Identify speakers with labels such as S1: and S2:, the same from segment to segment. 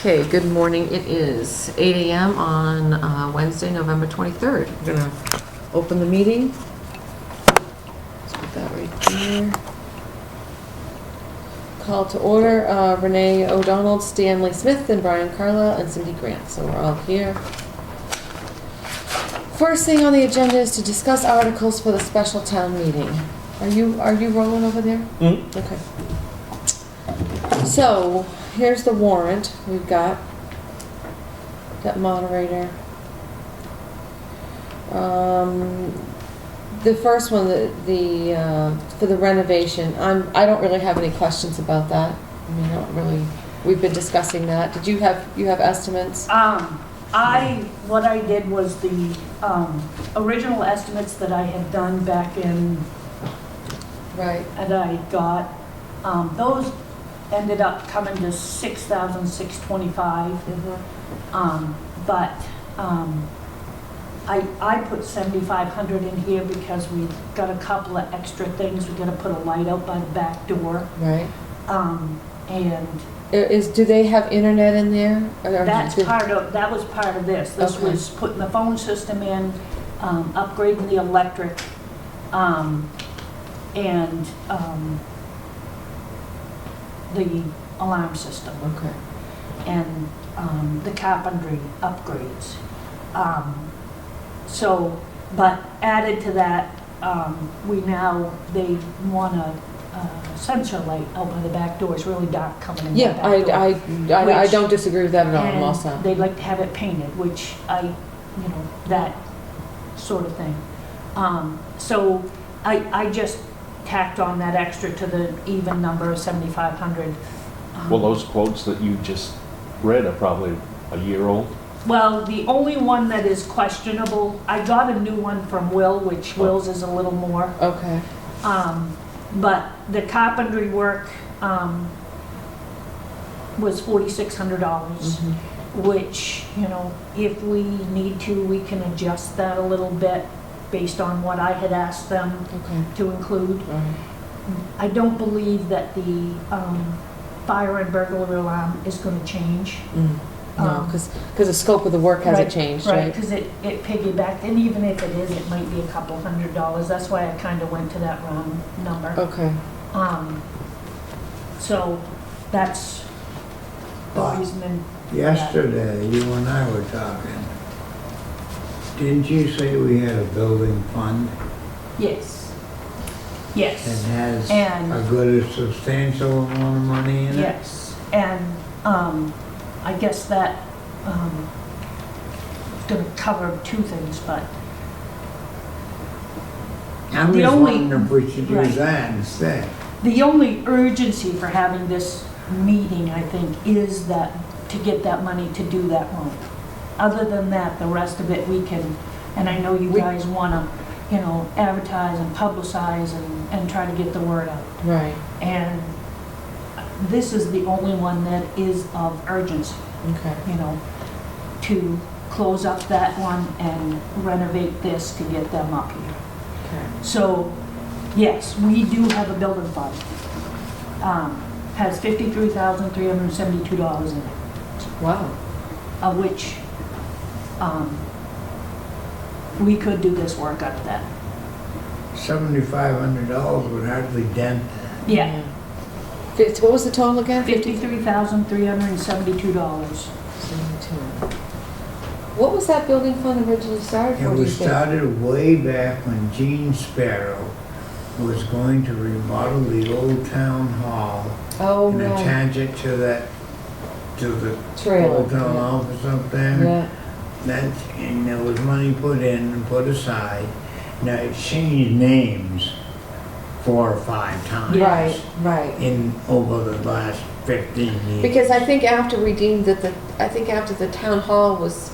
S1: Okay, good morning. It is 8 a.m. on Wednesday, November 23rd. We're going to open the meeting. Let's put that right here. Call to order, Renee O'Donnell, Stanley Smith, and Brian Carlisle, and Cindy Grant. So we're all here. First thing on the agenda is to discuss articles for the special town meeting. Are you rolling over there?
S2: Mm-hmm.
S1: Okay. So, here's the warrant we've got. Moderator. The first one, for the renovation, I don't really have any questions about that. I mean, I don't really, we've been discussing that. Did you have estimates?
S3: What I did was the original estimates that I had done back in,
S1: Right.
S3: and I got, those ended up coming to $6,625.
S1: Mm-hmm.
S3: But I put $7,500 in here because we got a couple of extra things. We got to put a light out by the back door.
S1: Right.
S3: And
S1: Do they have internet in there?
S3: that was part of this. This
S1: Okay.
S3: was putting the phone system in, upgrading the electric, and the alarm system.
S1: Okay.
S3: And the carpentry upgrades. But added to that, they want a sensor light out by the back door. It's really dark coming in.
S1: Yeah,
S3: the back door,
S1: I don't disagree with that at all. I'm all set.
S3: and they'd like to have it painted, which that sort of thing. So I just tacked on that extra to the even number of 7,500.
S2: Well, those quotes that you just read are probably a year old.
S3: Well, the only one that is questionable, I got a new one from Will, which Will's is a little more.
S1: Okay.
S3: But the carpentry work was $4,600,
S1: Mm-hmm.
S3: which, if we need to, we can adjust that a little bit based on what I had asked them
S1: Okay.
S3: to include.
S1: All right.
S3: I don't believe that the fire and burglary alarm is going to change.
S1: No, because the scope of the work hasn't changed, right?
S3: Because it piggybacked, and even if it is, it might be a couple $100. That's why I kind of went to that round number.
S1: Okay.
S3: So that's the
S4: But
S3: reasoning.
S4: yesterday, you and I were talking. Didn't you say we had a building fund
S3: Yes.
S4: that
S3: Yes.
S4: has
S3: And-
S4: a good substantial amount of money in it?
S3: Yes. And I guess that is going to cover two things, but
S4: I'm
S3: The
S4: just
S3: only-
S4: wondering if we should
S3: right.
S4: use that instead.
S3: the only urgency for having this meeting, I think, is that to get that money to do that room. Other than that, the rest of it we can, and I know you guys want to, advertise and publicize and try to get the word out.
S1: Right.
S3: And this is the only one that is of urgency,
S1: Okay.
S3: to close up that one and renovate this to get them up here.
S1: Okay.
S3: So, yes, we do have a building fund. Has $53,372 in it,
S1: Wow.
S3: of which we could do this work out of that.
S4: $7,500 would hardly dent that.
S3: Yeah,
S1: What was the total again?
S3: $53,372.
S1: 72. What was that building fund originally started for?
S4: It
S1: do you
S4: was
S1: think?
S4: started way back when Gene Sparrow was going to remodel the old town hall
S1: Oh,
S4: and
S1: right.
S4: attach it to the
S1: Trailer.
S4: old town office up there.
S1: Yeah.
S4: And there was money put in and put aside. Now it's changed names 4 or 5 times
S1: Right. Right.
S4: over the last 15 years.
S1: Because I think after after the town hall was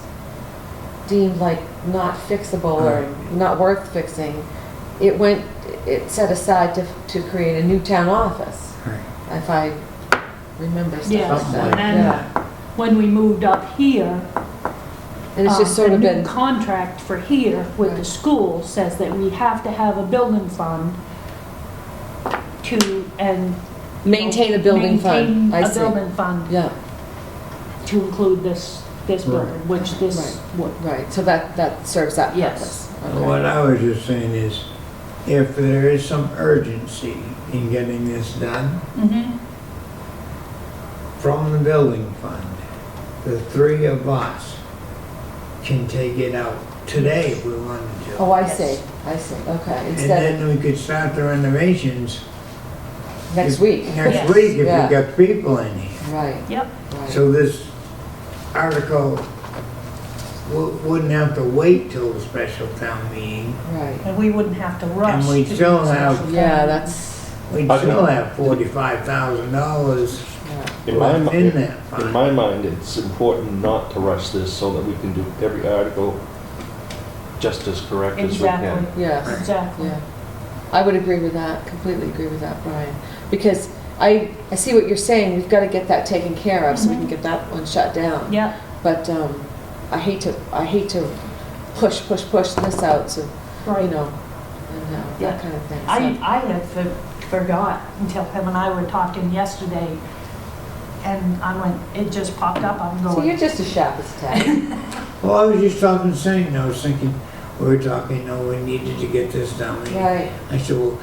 S1: deemed like not fixable or not worth fixing, it set aside to create a new town office.
S4: Right.
S1: If I remember stuff
S3: Yes,
S1: like
S4: Something
S1: that.
S4: like
S3: and
S1: Yeah.
S3: when we moved up here,
S1: And it's just sort of
S3: the
S1: been,
S3: new contract for here with the
S1: Right.
S3: school says that we have to have a building fund maintain
S1: maintain a building fund. I
S3: a
S1: see.
S3: building fund
S1: Yeah.
S3: to include this building, which this would.
S1: Right, so that serves that
S3: Yes.
S1: purpose.
S4: What I was just saying is, if there is some urgency in getting this done,
S3: Mhm.
S4: from the building fund, the three of us can take it out today if we wanted to.
S1: Oh, I
S3: Yes.
S1: see, okay,
S4: And
S1: instead of
S4: then we could start the renovations
S1: next week.
S3: Yes.
S4: next week if
S1: Yeah.
S4: we got people in here.
S1: Right,
S3: Yep,
S1: right.
S4: So this article wouldn't have to wait till the special town meeting.
S1: Right,
S3: and we wouldn't have to rush.
S4: And we
S3: to do
S4: still
S3: the
S4: have-
S3: special
S1: yeah,
S3: town
S1: that's,
S4: We'd still have $45,000
S1: yeah.
S2: In my,
S4: in
S2: mi-
S4: that
S2: in
S4: fund.
S2: my mind, it's important not to rush this so that we can do every article just as correct as we can.
S3: Exactly,
S1: Yes,
S3: exactly.
S1: yeah. I would agree with that, completely agree with that, Brian. Because I see what you're saying, we've got to get that taken care of so we can get that one shut down.
S3: Yeah,
S1: But I hate to push this out, so, you
S3: right.
S1: know, and
S3: Yeah.
S1: that kind of thing.
S3: I had forgot until him and I were talking yesterday, and I went, it just popped up, I'm
S1: So you're
S3: going,
S1: just a sharpest tack.
S4: Well, I was just talking, saying, I was thinking, we were talking, we needed to get this done.
S1: Right,
S4: I said, well,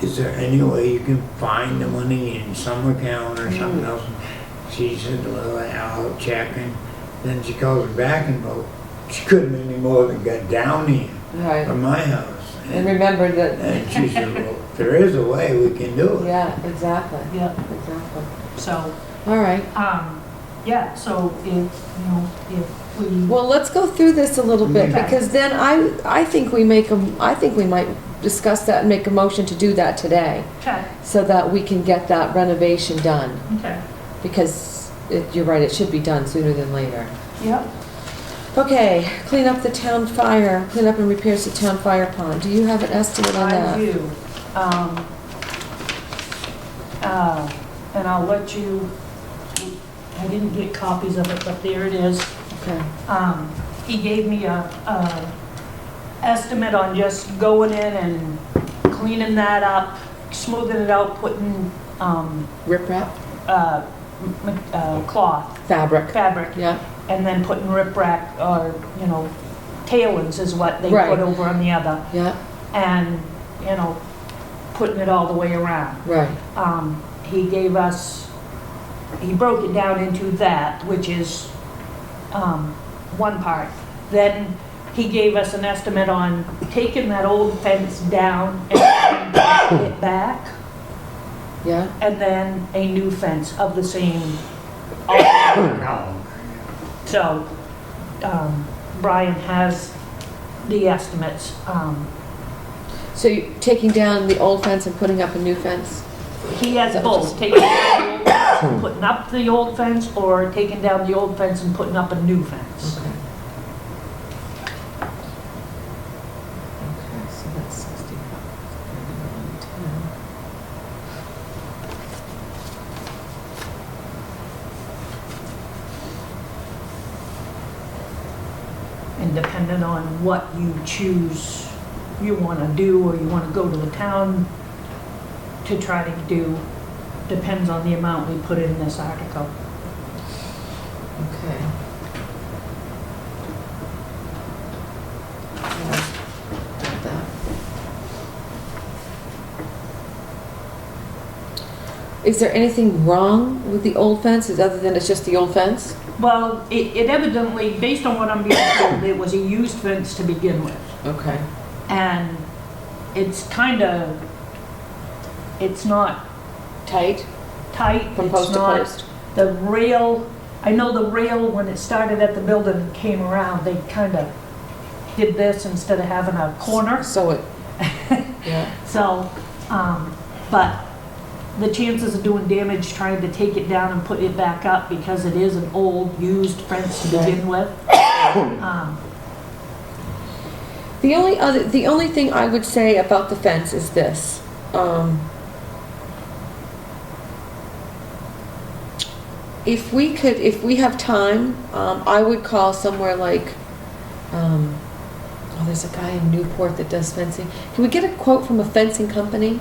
S4: is there any way you can find the money in some account or something else? She said, well, I'll check, and then she calls me back and, well, she couldn't any more than get down here
S1: right.
S4: from my house.
S1: And remember that,
S4: And she said, well, there is a way we can do it.
S1: yeah, exactly,
S3: yeah,
S1: exactly.
S3: so,
S1: All right.
S3: yeah, so if, you know, if we,
S1: Well, let's go through this a little bit,
S3: Okay.
S1: because then I think we might discuss that and make a motion to do that today,
S3: okay,
S1: so that we can get that renovation done,
S3: okay,
S1: because you're right, it should be done sooner than later.
S3: yep.
S1: Okay, clean up and repairs the town fire pond. Do you have an estimate on
S3: I
S1: that?
S3: do. And I'll let you, I didn't get copies of it, but there it is.
S1: Okay,
S3: He gave me a estimate on just going in and cleaning that up, smoothing it out, putting,
S1: rip wrap,
S3: cloth,
S1: fabric,
S3: fabric,
S1: yeah,
S3: and then putting riprap or, you know, tailings is what they
S1: Right.
S3: put over on the other.
S1: yeah,
S3: And, you know, putting it all the way around.
S1: right,
S3: He gave us, he broke it down into that, which is one part. Then he gave us an estimate on taking that old fence down and putting it back,
S1: yeah,
S3: and then a new fence of the same. So, Brian has the estimates.
S1: so you're taking down the old fence and putting up a new fence?
S3: He has both, taking down the old fence and putting up the old fence, or taking down the old fence and putting up a new fence.
S1: Okay. Okay, so that's 65.
S3: And depending on what you choose you want to do, or you want to go to the town to try to do, depends on the amount we put in this article.
S1: Okay. Yeah, got that. Is there anything wrong with the old fence, other than it's just the old fence?
S3: Well, it evidently, based on what I'm being told, it was a used fence to begin with.
S1: Okay.
S3: And it's kind of, it's not
S1: Tight,
S3: tight.
S1: from
S3: it's
S1: post to
S3: not-
S1: post?
S3: The rail, I know the rail, when it started at the building and came around, they kind of did this instead of having a corner.
S1: So it, yeah,
S3: So, but the chances of doing damage trying to take it down and put it back up, because it is an old used fence to begin with.
S1: the only thing I would say about the fence is this. If we have time, I would call somewhere like, there's a guy in Newport that does fencing. Can we get a quote from a fencing company?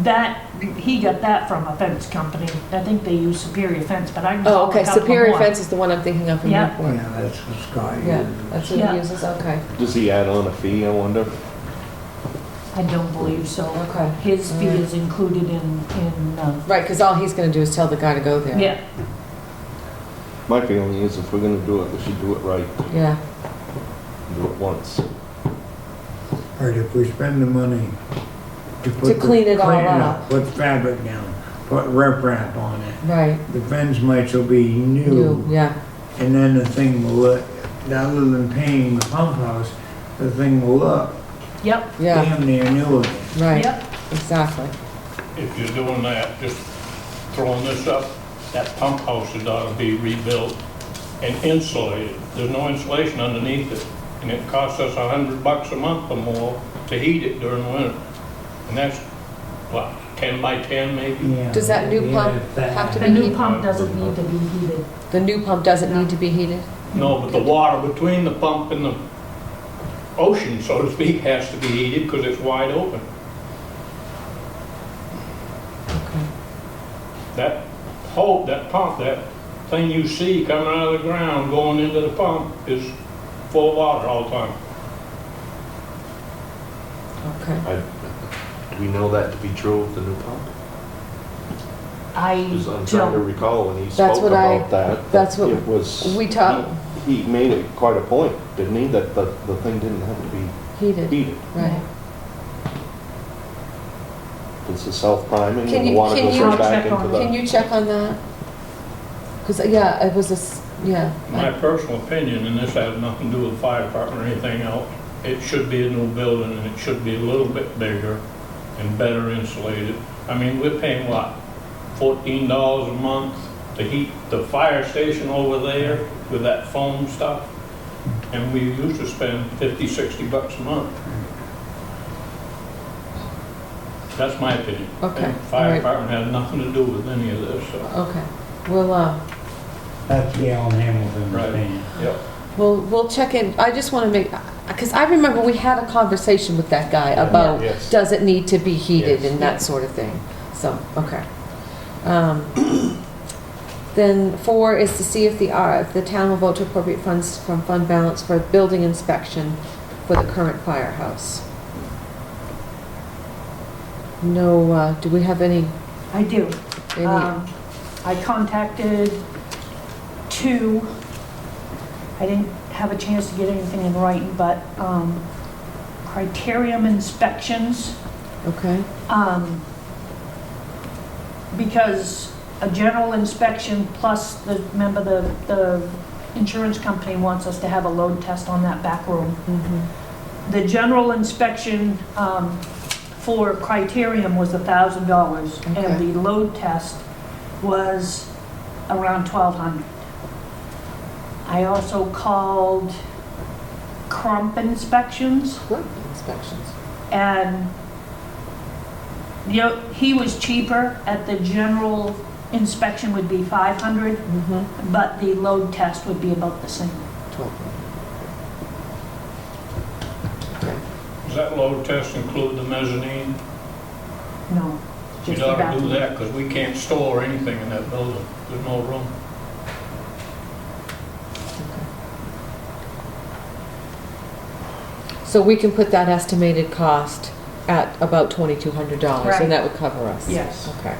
S3: That he got that from a fence company. I think they use Superior Fence, but I can
S1: Oh,
S3: call a
S1: okay,
S3: couple
S1: Superior
S3: more.
S1: Fence is the one I'm thinking of from
S3: Yeah.
S1: Newport.
S4: Yeah, that's what Scott
S1: Yeah,
S4: uses.
S1: that's what
S3: Yeah.
S1: he uses, okay.
S2: Does he add on a fee, I wonder?
S3: I don't believe so.
S1: Okay.
S3: His fee
S1: Alright.
S3: is included in,
S1: Right, because all he's gonna do is tell the guy to go there.
S3: yeah,
S2: My feeling is if we're gonna do it, we should do it right,
S1: Yeah,
S2: do it once.
S4: Or if we spend the money to put.
S1: To clean it all up.
S4: Put fabric down, put riprap on it.
S1: right,
S4: The fence mites will be
S1: new,
S4: new,
S1: yeah,
S4: and then the thing will look, other than painting the pump house, the thing will look
S3: yep,
S1: yeah,
S4: damn near new again.
S1: right,
S3: yep.
S1: exactly.
S5: If you're doing that, just throwing this up, that pump house has ought to be rebuilt and insulated. There's no insulation underneath it, and it costs us $100 a month or more to heat it during the winter. And that's, what, 10 by 10 maybe?
S4: Yeah,
S1: Does that new
S4: yeah,
S1: pump have to
S3: The
S1: be
S3: new
S1: heated?
S3: pump doesn't need to be heated.
S1: The new pump doesn't need to be heated?
S5: No, but the water between the pump and the ocean, so to speak, has to be heated because it's wide open.
S1: Okay.
S5: That pump, that thing you see coming out of the ground going into the pump is full of water all the time.
S1: Okay.
S2: Do we know that to be true of the new pump?
S3: I
S2: Because I'm trying to
S3: don't,
S2: recall when he
S1: That's
S2: spoke
S1: what I-
S2: about that.
S1: that's what
S2: it was.
S1: we talked-
S2: He made it quite a point, didn't he, that the thing didn't have to be
S1: Heated,
S2: heated.
S1: right.
S2: It's the self-priming
S1: Can
S2: and the
S1: you-
S2: water
S1: can
S2: goes
S1: you-
S2: right back
S3: Check
S2: into
S3: on-
S2: the.
S1: Can you check on that? Because, yeah, it was a, yeah.
S5: My personal opinion, and this has nothing to do with the fire department or anything else, it should be a new building and it should be a little bit bigger and better insulated. I mean, we're paying what, $14 a month to heat the fire station over there with that foam stuff? And we used to spend $50-60 a month. That's my opinion.
S1: Okay,
S5: And
S1: all
S5: Fire
S1: right.
S5: department has nothing to do with any of this, so.
S1: Okay, we'll,
S4: That's Gail Hamilton's
S5: Right.
S4: opinion.
S5: Yep.
S1: we'll check in, I just want to make, because I remember we had a conversation with that guy about,
S2: Yes.
S1: does it need to be heated
S2: Yes.
S1: and that sort of thing, so, okay. Then 4 is to see if the town will vote to appropriate funds from fund balance for building inspection for the current firehouse. No, do we have any,
S3: I do.
S1: any,
S3: I contacted 2. I didn't have a chance to get anything in writing, but criterium inspections,
S1: okay,
S3: because a general inspection plus remember the insurance company wants us to have a load test on that back room.
S1: mhm,
S3: The general inspection for criterium was $1,000,
S1: Okay.
S3: and the load test was around $1,200. I also called Crump Inspections,
S1: good inspections,
S3: and he was cheaper. At the general inspection would be $500,
S1: mhm,
S3: but the load test would be about the same.
S1: 12. Okay,
S5: Does that load test include the mezzanine?
S3: No,
S5: You'd
S3: just the
S5: ought to do
S3: bathroom.
S5: that, because we can't store anything in that building. There's no room.
S1: so we can put that estimated cost at about $2,200,
S3: Right.
S1: and that would cover us?
S3: Yes.
S1: Okay,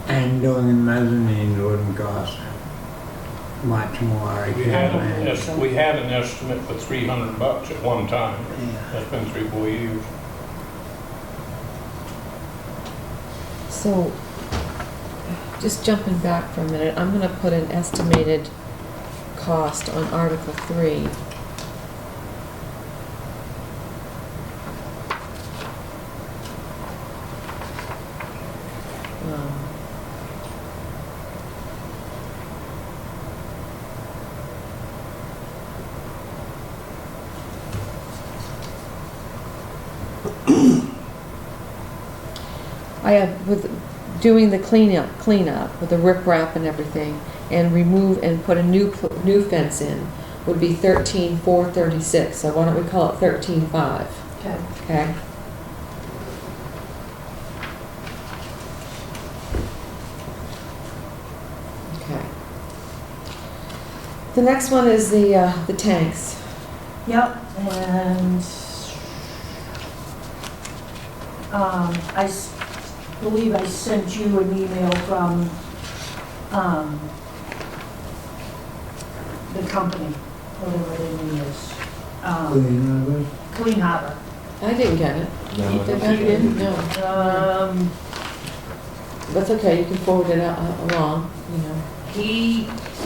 S4: And doing the mezzanine wouldn't cost much more, I
S5: We
S4: can't
S5: had,
S4: imagine.
S5: we had an estimate for $300 at one time.
S4: Yeah.
S5: That's been 3-4 years.
S1: so, just jumping back for a minute, I'm gonna put an estimated cost on Article 3. Um, I have, with doing the cleanup with the riprap and everything, and remove and put a new fence in, would be 13,436, so why don't we call it 13,5,
S3: Okay.
S1: okay? The next one is the tanks.
S3: Yep, and, believe I sent you an email from, the company, whatever their name is. Clean Harbor.
S1: I didn't get it.
S2: No,
S1: Did
S3: You didn't?
S1: No. That's okay, you can forward it along, you know.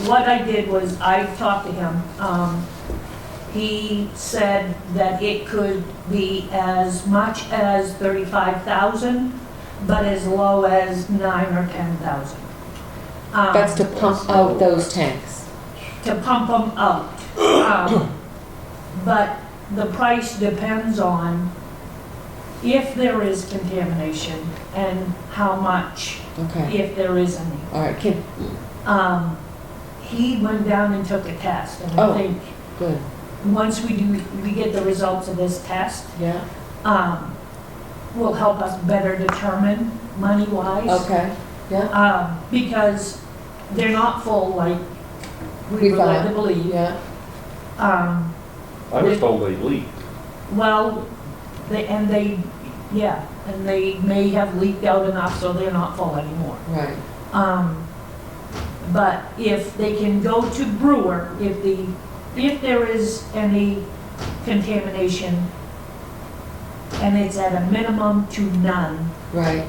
S3: What I did was, I talked to him, he said that it could be as much as 35,000, but as low as 9 or 10,000.
S1: That's to pump out those tanks.
S3: To pump them out. But the price depends on if there is contamination and how much,
S1: Okay,
S3: if there is any.
S1: all right,
S3: He went down and took a test, and
S1: Oh.
S3: I think
S1: good,
S3: once we get the results of this test,
S1: yeah,
S3: will help us better determine money-wise.
S1: okay, yeah,
S3: Because they're not full like we
S1: We
S3: were led
S1: thought.
S3: to believe.
S1: yeah,
S2: I was told they leaked.
S3: Well, and they may have leaked out enough so they're not full anymore.
S1: right,
S3: But if they can go to Brewer, if there is any contamination and it's at a minimum to none,
S1: right,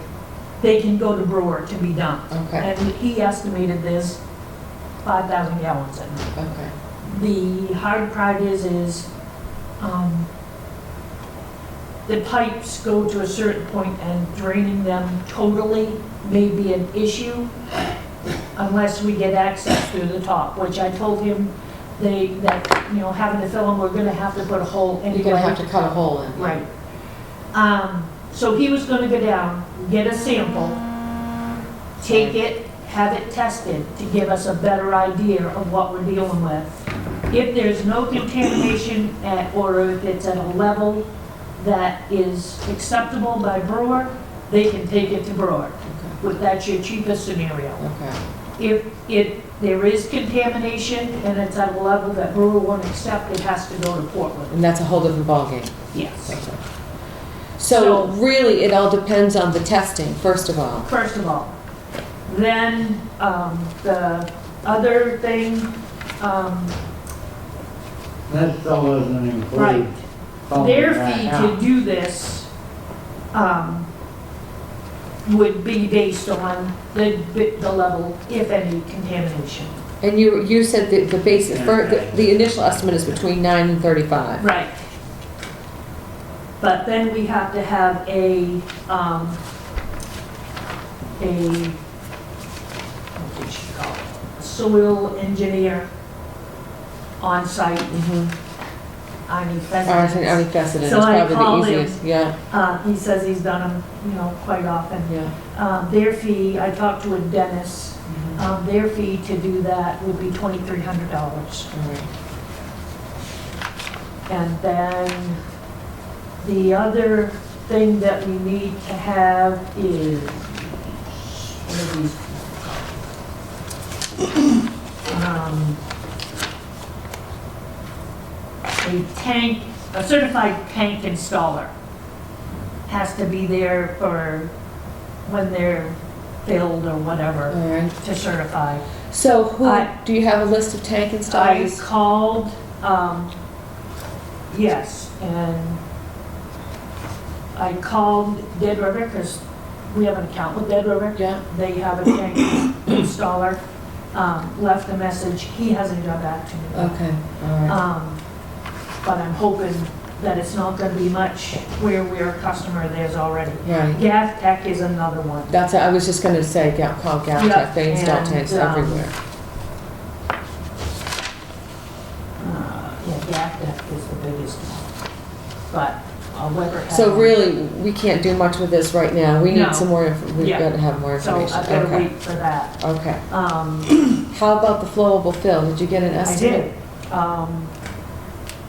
S3: they can go to Brewer to be dumped.
S1: okay,
S3: And he estimated there's 5,000 gallons in it.
S1: okay,
S3: The hard part is, the pipes go to a certain point and draining them totally may be an issue unless we get access through the top, which I told him having to fill them, we're gonna have to put a hole anyway.
S1: you're gonna have to cut a hole in.
S3: Right. So he was gonna go down, get a sample, take it, have it tested to give us a better idea of what we're dealing with. If there's no contamination or if it's at a level that is acceptable by Brewer, they can take it to Brewer.
S1: Okay,
S3: That's your cheapest scenario.
S1: okay,
S3: If there is contamination and it's at a level that Brewer won't accept, it has to go to Portland.
S1: and that's a whole different ballgame.
S3: Yes.
S1: Okay.
S3: So-
S1: So really, it all depends on the testing, first of all.
S3: First of all. Then, the other thing,
S4: That still doesn't include.
S3: right,
S4: pulling
S3: their
S4: that
S3: fee
S4: out.
S3: to do this, would be based on the level, if any, contamination.
S1: And you said that the basic, the initial estimate is between 9 and 35.
S3: Right. But then we have to have a, what did she call it? Soil engineer on site,
S1: Mm-hmm.
S3: Arnie
S1: Arnie
S3: Pheasant.
S1: Fessenden is
S3: So I
S1: probably
S3: called
S1: the
S3: him.
S1: easiest, yeah,
S3: He says he's done them, quite often.
S1: yeah.
S3: Their fee, I talked to a dentist,
S1: Mhm.
S3: their fee to do that would be $2,300.
S1: All right.
S3: And then the other thing that we need to have is, what are these? A certified tank installer has to be there for when they're filled or whatever
S1: All right.
S3: to certify.
S1: So do you have a list of tank
S3: I
S1: installers?
S3: called, yes, and I called Dead River because we have an account with Dead River.
S1: Yeah,
S3: They have a tank installer, left a message. He hasn't got back to me.
S1: okay, all right.
S3: But I'm hoping that it's not gonna be much where we're a customer of theirs already.
S1: Right.
S3: Gas Tech is another one.
S1: I was just gonna say, call Gas
S3: Yeah,
S1: Tech, they install
S3: and,
S1: tanks everywhere.
S3: Yeah, Gas Tech is the biggest one. But Weber has.
S1: So
S3: one.
S1: really, we can't do much with this right now, we
S3: No.
S1: need some more, we've
S3: Yeah.
S1: gotta have more
S3: So
S1: information.
S3: I've gotta
S1: Okay.
S3: wait for that.
S1: Okay. How about the flowable fill? Did you get an
S3: I
S1: estimate?
S3: did.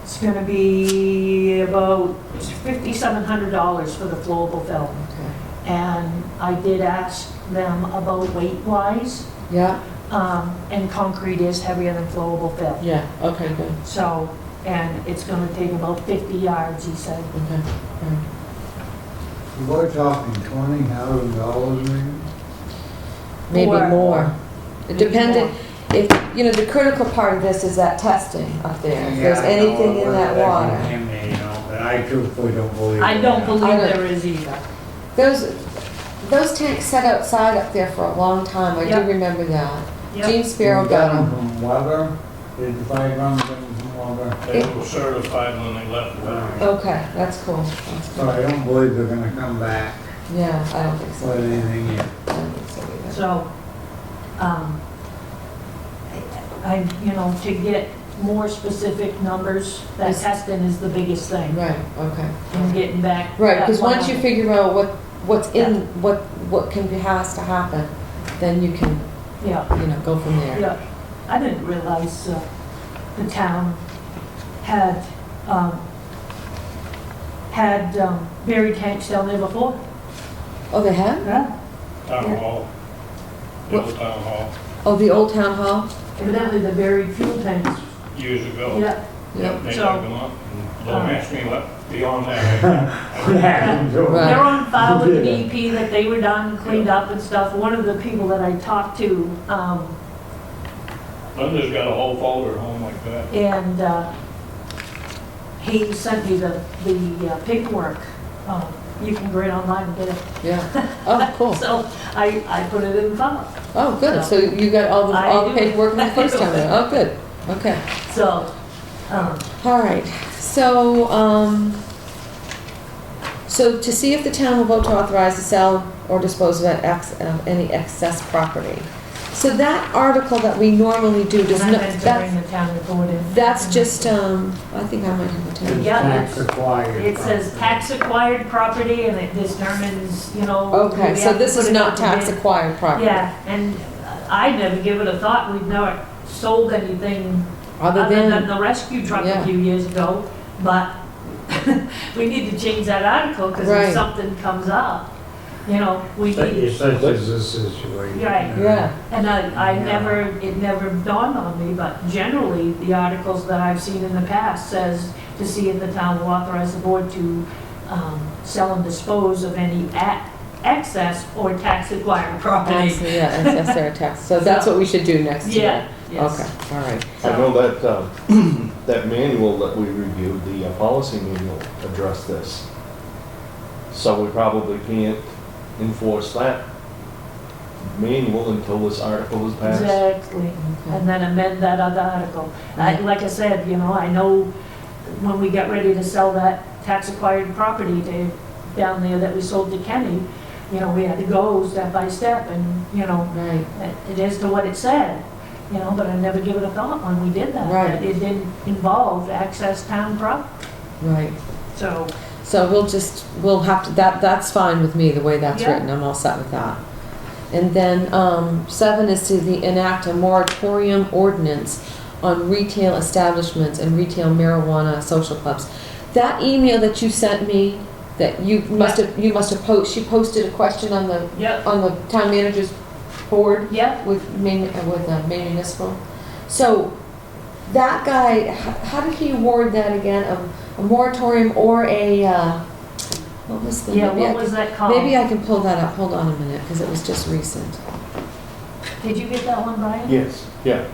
S3: It's gonna be about $5,700 for the flowable film.
S1: Okay.
S3: And I did ask them about weight-wise.
S1: Yeah,
S3: And concrete is heavier than flowable fill.
S1: Yeah, okay, good,
S3: So, and it's gonna take about 50 yards, he said.
S1: okay, all right.
S4: We're talking $20,000 maybe?
S1: Maybe
S3: Or-
S1: more. It
S3: Maybe
S1: depended, if, you know, the critical part of this is that testing up there. If there's
S4: Yeah, I know
S1: anything in
S4: whether
S1: that
S4: they're
S1: water.
S4: contaminated, you know, but I truthfully don't believe
S3: I don't
S4: that.
S3: believe
S1: I don't-
S3: there is either.
S1: Those tanks sat outside up there for a long time, I
S3: Yep.
S1: do remember that.
S3: Yep.
S1: Gene Sparrow
S4: We
S1: got
S4: them
S1: them.
S4: from Weber, did the fire department get them from Weber?
S5: They were certified when they left.
S1: Okay, that's cool. That's
S4: So
S1: cool.
S4: I don't believe they're gonna come back
S1: Yeah, I don't think so.
S4: with anything yet.
S1: I don't think so either.
S3: So, you know, to get more specific numbers, that
S1: Is-
S3: testing is the biggest thing.
S1: Right, okay.
S3: And getting back.
S1: Right,
S3: that
S1: because once you
S3: 100.
S1: figure out what's in, what can be, has to happen, then you can,
S3: Yeah,
S1: you know, go from there.
S3: yeah. I didn't realize the town had, buried tanks down there before.
S1: Oh, they have?
S3: Yeah.
S5: Town hall, the old town hall,
S1: Oh, the old town hall?
S3: Evidently the buried fuel tanks.
S5: years ago.
S3: Yeah.
S5: Yep, they
S3: So-
S5: dug them up, and don't ask me what beyond that.
S1: Right.
S3: They're on file with the DEP that they were done, cleaned up and stuff. One of the people that I talked to,
S5: Linda's got a whole folder at home like that.
S3: and he sent me the paperwork. You can go right online and get it.
S1: Yeah. Oh, cool.
S3: So I put it in the file.
S1: Oh, good. So you got all
S3: I
S1: the
S3: do.
S1: paperwork from the first time. then. Oh, good. Okay.
S3: So,
S1: All right. So to see if the town will vote to authorize the sale or dispose of any excess property. So that article that we normally do does
S3: and I
S1: not,
S3: meant to bring the town report in.
S1: that's just, I think I might have a town.
S3: Yeah.
S4: Tax acquired.
S3: It says tax acquired property and it determines, you know.
S1: Okay,
S3: we
S1: so
S3: have to
S1: this
S3: put
S1: is
S3: it
S1: not
S3: out to
S1: tax
S3: bid.
S1: acquired property?
S3: Yeah, and I never give it a thought. We've never sold anything
S1: Other
S3: other than
S1: than,
S3: the rescue truck
S1: Yeah.
S3: a few years ago. But we need to change that article because
S1: Right.
S3: if something comes up, you know, we need.
S4: Such as this situation.
S3: Right.
S1: yeah,
S3: And I
S4: Yeah.
S3: never, it never dawned on me, but generally, the articles that I've seen in the past says to see if the town will authorize the board to sell and dispose of any excess or tax acquired property.
S1: actually, yeah, excess or tax. So that's what we should do next year?
S3: Yeah, yes.
S1: Okay, all right.
S2: I know that, that manual that we reviewed, the policy manual addressed this. So we probably can't enforce that manual until this article is passed.
S3: Exactly, and then amend that other article. Like I said, you know, I know when we got ready to sell that tax acquired property down there that we sold to Kenny, you know, we had to go step by step and, you know,
S1: Right,
S3: it is to what it said, you know, but I never give it a thought when we did that.
S1: Right.
S3: That it didn't involve access town property,
S1: right.
S3: so,
S1: So we'll have to, that's fine with me, the way that's
S3: Yeah.
S1: written, I'm all set with that. And then, 7 is to enact a moratorium ordinance on retail establishments and retail marijuana social clubs. That email that you sent me, that you must have she posted a question on the
S3: yep,
S1: town manager's board
S3: yep.
S1: with Maine Municipal. So, that guy, how did he award that again? A moratorium or what was the?
S3: Yeah,
S1: maybe I
S3: what was
S1: can-
S3: that called?
S1: Maybe I can pull that up, hold on a minute, because it was just recent.
S3: Did you get that one, Brian?
S2: Yes, yeah.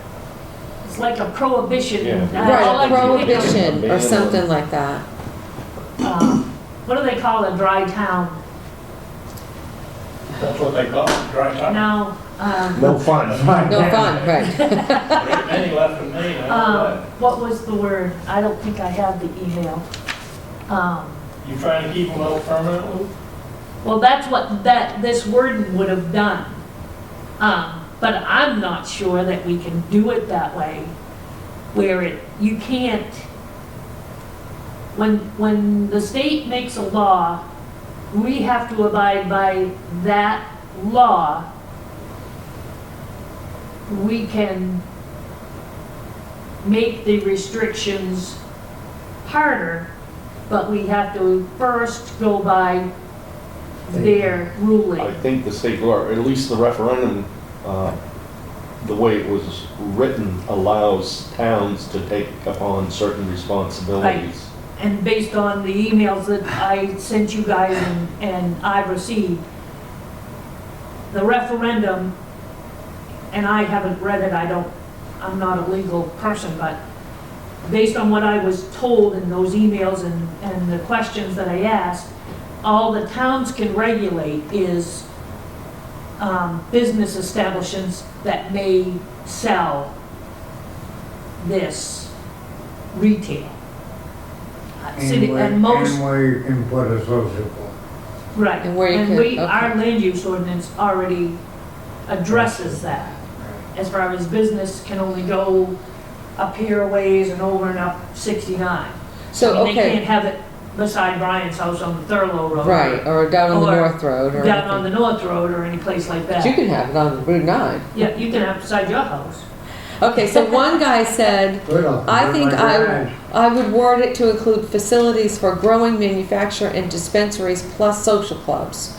S3: It's like a prohibition.
S2: Yeah.
S3: All I
S1: Right,
S3: can think of-
S1: prohibition or something like that.
S3: What do they call a dry town?
S5: That's what they call it, dry time.
S3: No,
S4: No fun.
S1: No fun, right.
S5: There ain't many left in Maine, I know that.
S3: what was the word? I don't think I have the email.
S5: You trying to keep them out permanently?
S3: Well, that's what this wording would have done. But I'm not sure that we can do it that way, where you can't, when the state makes a law, we have to abide by that law. We can make the restrictions harder, but we have to first go by their
S2: I
S3: ruling.
S2: think the state law, or at least the referendum the way it was written allows towns to take upon certain responsibilities.
S3: And based on the emails that I sent you guys and I've received, the referendum, and I haven't read it, I'm not a legal person, but based on what I was told in those emails and the questions that I asked, all the towns can regulate is business establishments that may sell this retail. And most,
S4: And where you can put a social club.
S3: right,
S1: And where you
S3: and
S1: could-
S3: we,
S1: okay.
S3: our land use ordinance already addresses that. As far as business can only go up here a ways and over and up 69.
S1: So,
S3: I mean, they can't
S1: okay,
S3: have it beside Brian's house on the Thurlow Road.
S1: right, or down on the
S3: Or
S1: North Road or
S3: Down on the
S1: anything.
S3: North Road or any place like
S1: But you
S3: that.
S1: can have it on Route 9.
S3: Yeah, you can have it beside your house.
S1: Okay, so one guy said,
S4: Put up
S1: I
S4: in
S1: think
S4: my garage.
S1: I would word it to include facilities for growing, manufacture, and dispensaries plus social clubs.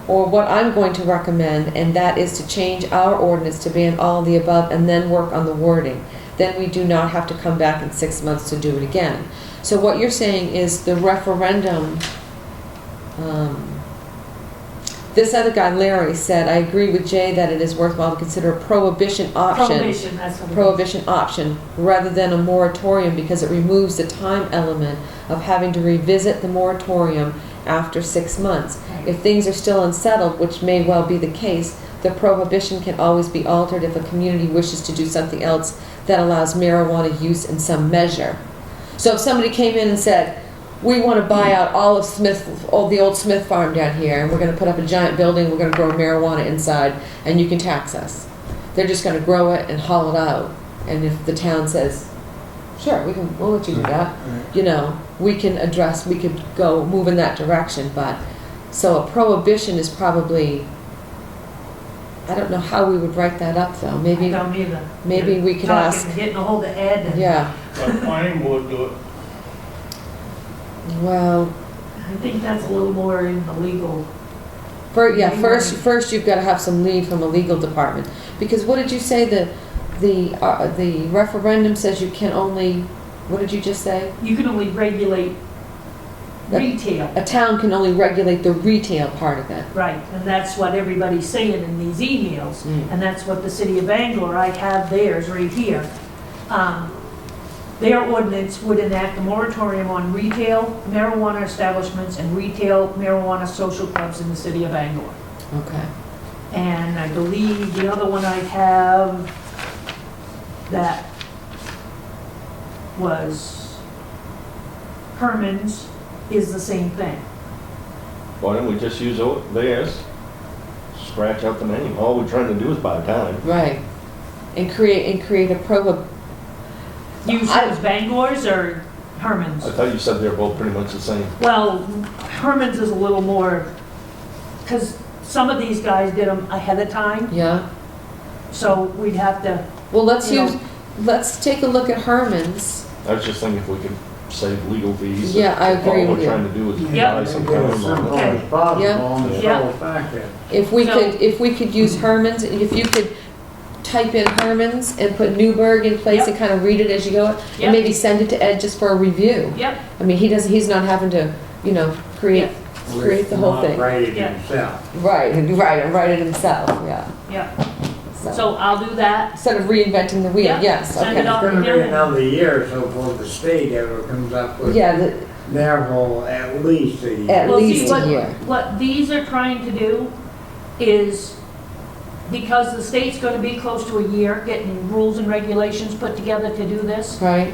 S1: Or what I'm going to recommend, and that is to change our ordinance to ban all of the above and then work on the wording. Then we do not have to come back in 6 months to do it again. So what you're saying is the referendum, this other guy, Larry, said, I agree with Jay that it is worthwhile to consider a prohibition option.
S3: Prohibition, that's what it is.
S1: Prohibition option rather than a moratorium because it removes the time element of having to revisit the moratorium after 6 months.
S3: Right.
S1: If things are still unsettled, which may well be the case, the prohibition can always be altered if a community wishes to do something else that allows marijuana use in some measure. So if somebody came in and said, we want to buy out all of the old Smith farm down here, and we're going to put up a giant building, we're going to grow marijuana inside, and you can tax us. They're just going to grow it and haul it out. And if the town says, sure, we'll let you do that, you know, we could go move in that direction. But, so a prohibition is probably, I don't know how we would write that up though.
S3: I
S1: Maybe
S3: don't either.
S1: we could ask,
S3: Getting a hold of Ed and.
S1: yeah,
S5: Let the planning board do it.
S1: well,
S3: I think that's a little more in the legal.
S1: first you've got to have some lead from a legal department. Because what did you say, the referendum says you can only, what did you just say?
S3: You can only regulate retail.
S1: A town can only regulate the retail part of it.
S3: Right, and that's what everybody's saying in these emails.
S1: Mm.
S3: And that's what the city of Bangor, I have theirs right here. Their ordinance would enact a moratorium on retail marijuana establishments and retail marijuana social clubs in the city of Bangor.
S1: Okay.
S3: And I believe the other one I have that was Herman's is the same thing.
S2: Why don't we just use theirs, scratch out the name? All we're trying to do is buy time.
S1: Right. And create a
S3: You said it's Bangor's or Herman's?
S2: I thought you said they're both pretty much the same.
S3: Well, Herman's is a little more, because some of these guys did them ahead of time,
S1: yeah.
S3: so we'd have to,
S1: Well, let's
S3: You know.
S1: let's take a look at Herman's.
S2: I was just thinking if we could save legal fees.
S1: Yeah, I agree
S2: All
S1: with
S2: we're
S1: you.
S2: trying to do is
S3: Yeah.
S2: buy some
S4: Make it
S2: time
S4: as
S2: on
S4: simple
S2: it.
S4: as possible
S1: Yeah.
S4: and the
S3: Yeah.
S4: sole fact that
S1: If we
S3: So-
S1: could use Herman's, if you could type in Herman's and put Newburgh in place
S3: Yep.
S1: and kind of read it as you go,
S3: Yep.
S1: and maybe send it to Ed just for a review.
S3: yep,
S1: I mean, he's not having to, create the whole
S4: not
S1: thing.
S4: write it
S3: Yeah.
S4: himself.
S1: Right, and write it himself, yeah.
S3: yep.
S1: So,
S3: So I'll do that.
S1: instead of reinventing the wheel,
S3: Yeah,
S1: yes,
S3: send it
S1: okay.
S3: off.
S4: It's gonna be
S3: Yeah.
S4: another year or so before the state ever comes up with
S1: Yeah,
S4: their whole, at least a year.
S1: At
S3: Well, see,
S1: least a year.
S3: What these are trying to do is, because the state's gonna be close to a year getting rules and regulations put together to do this,
S1: right,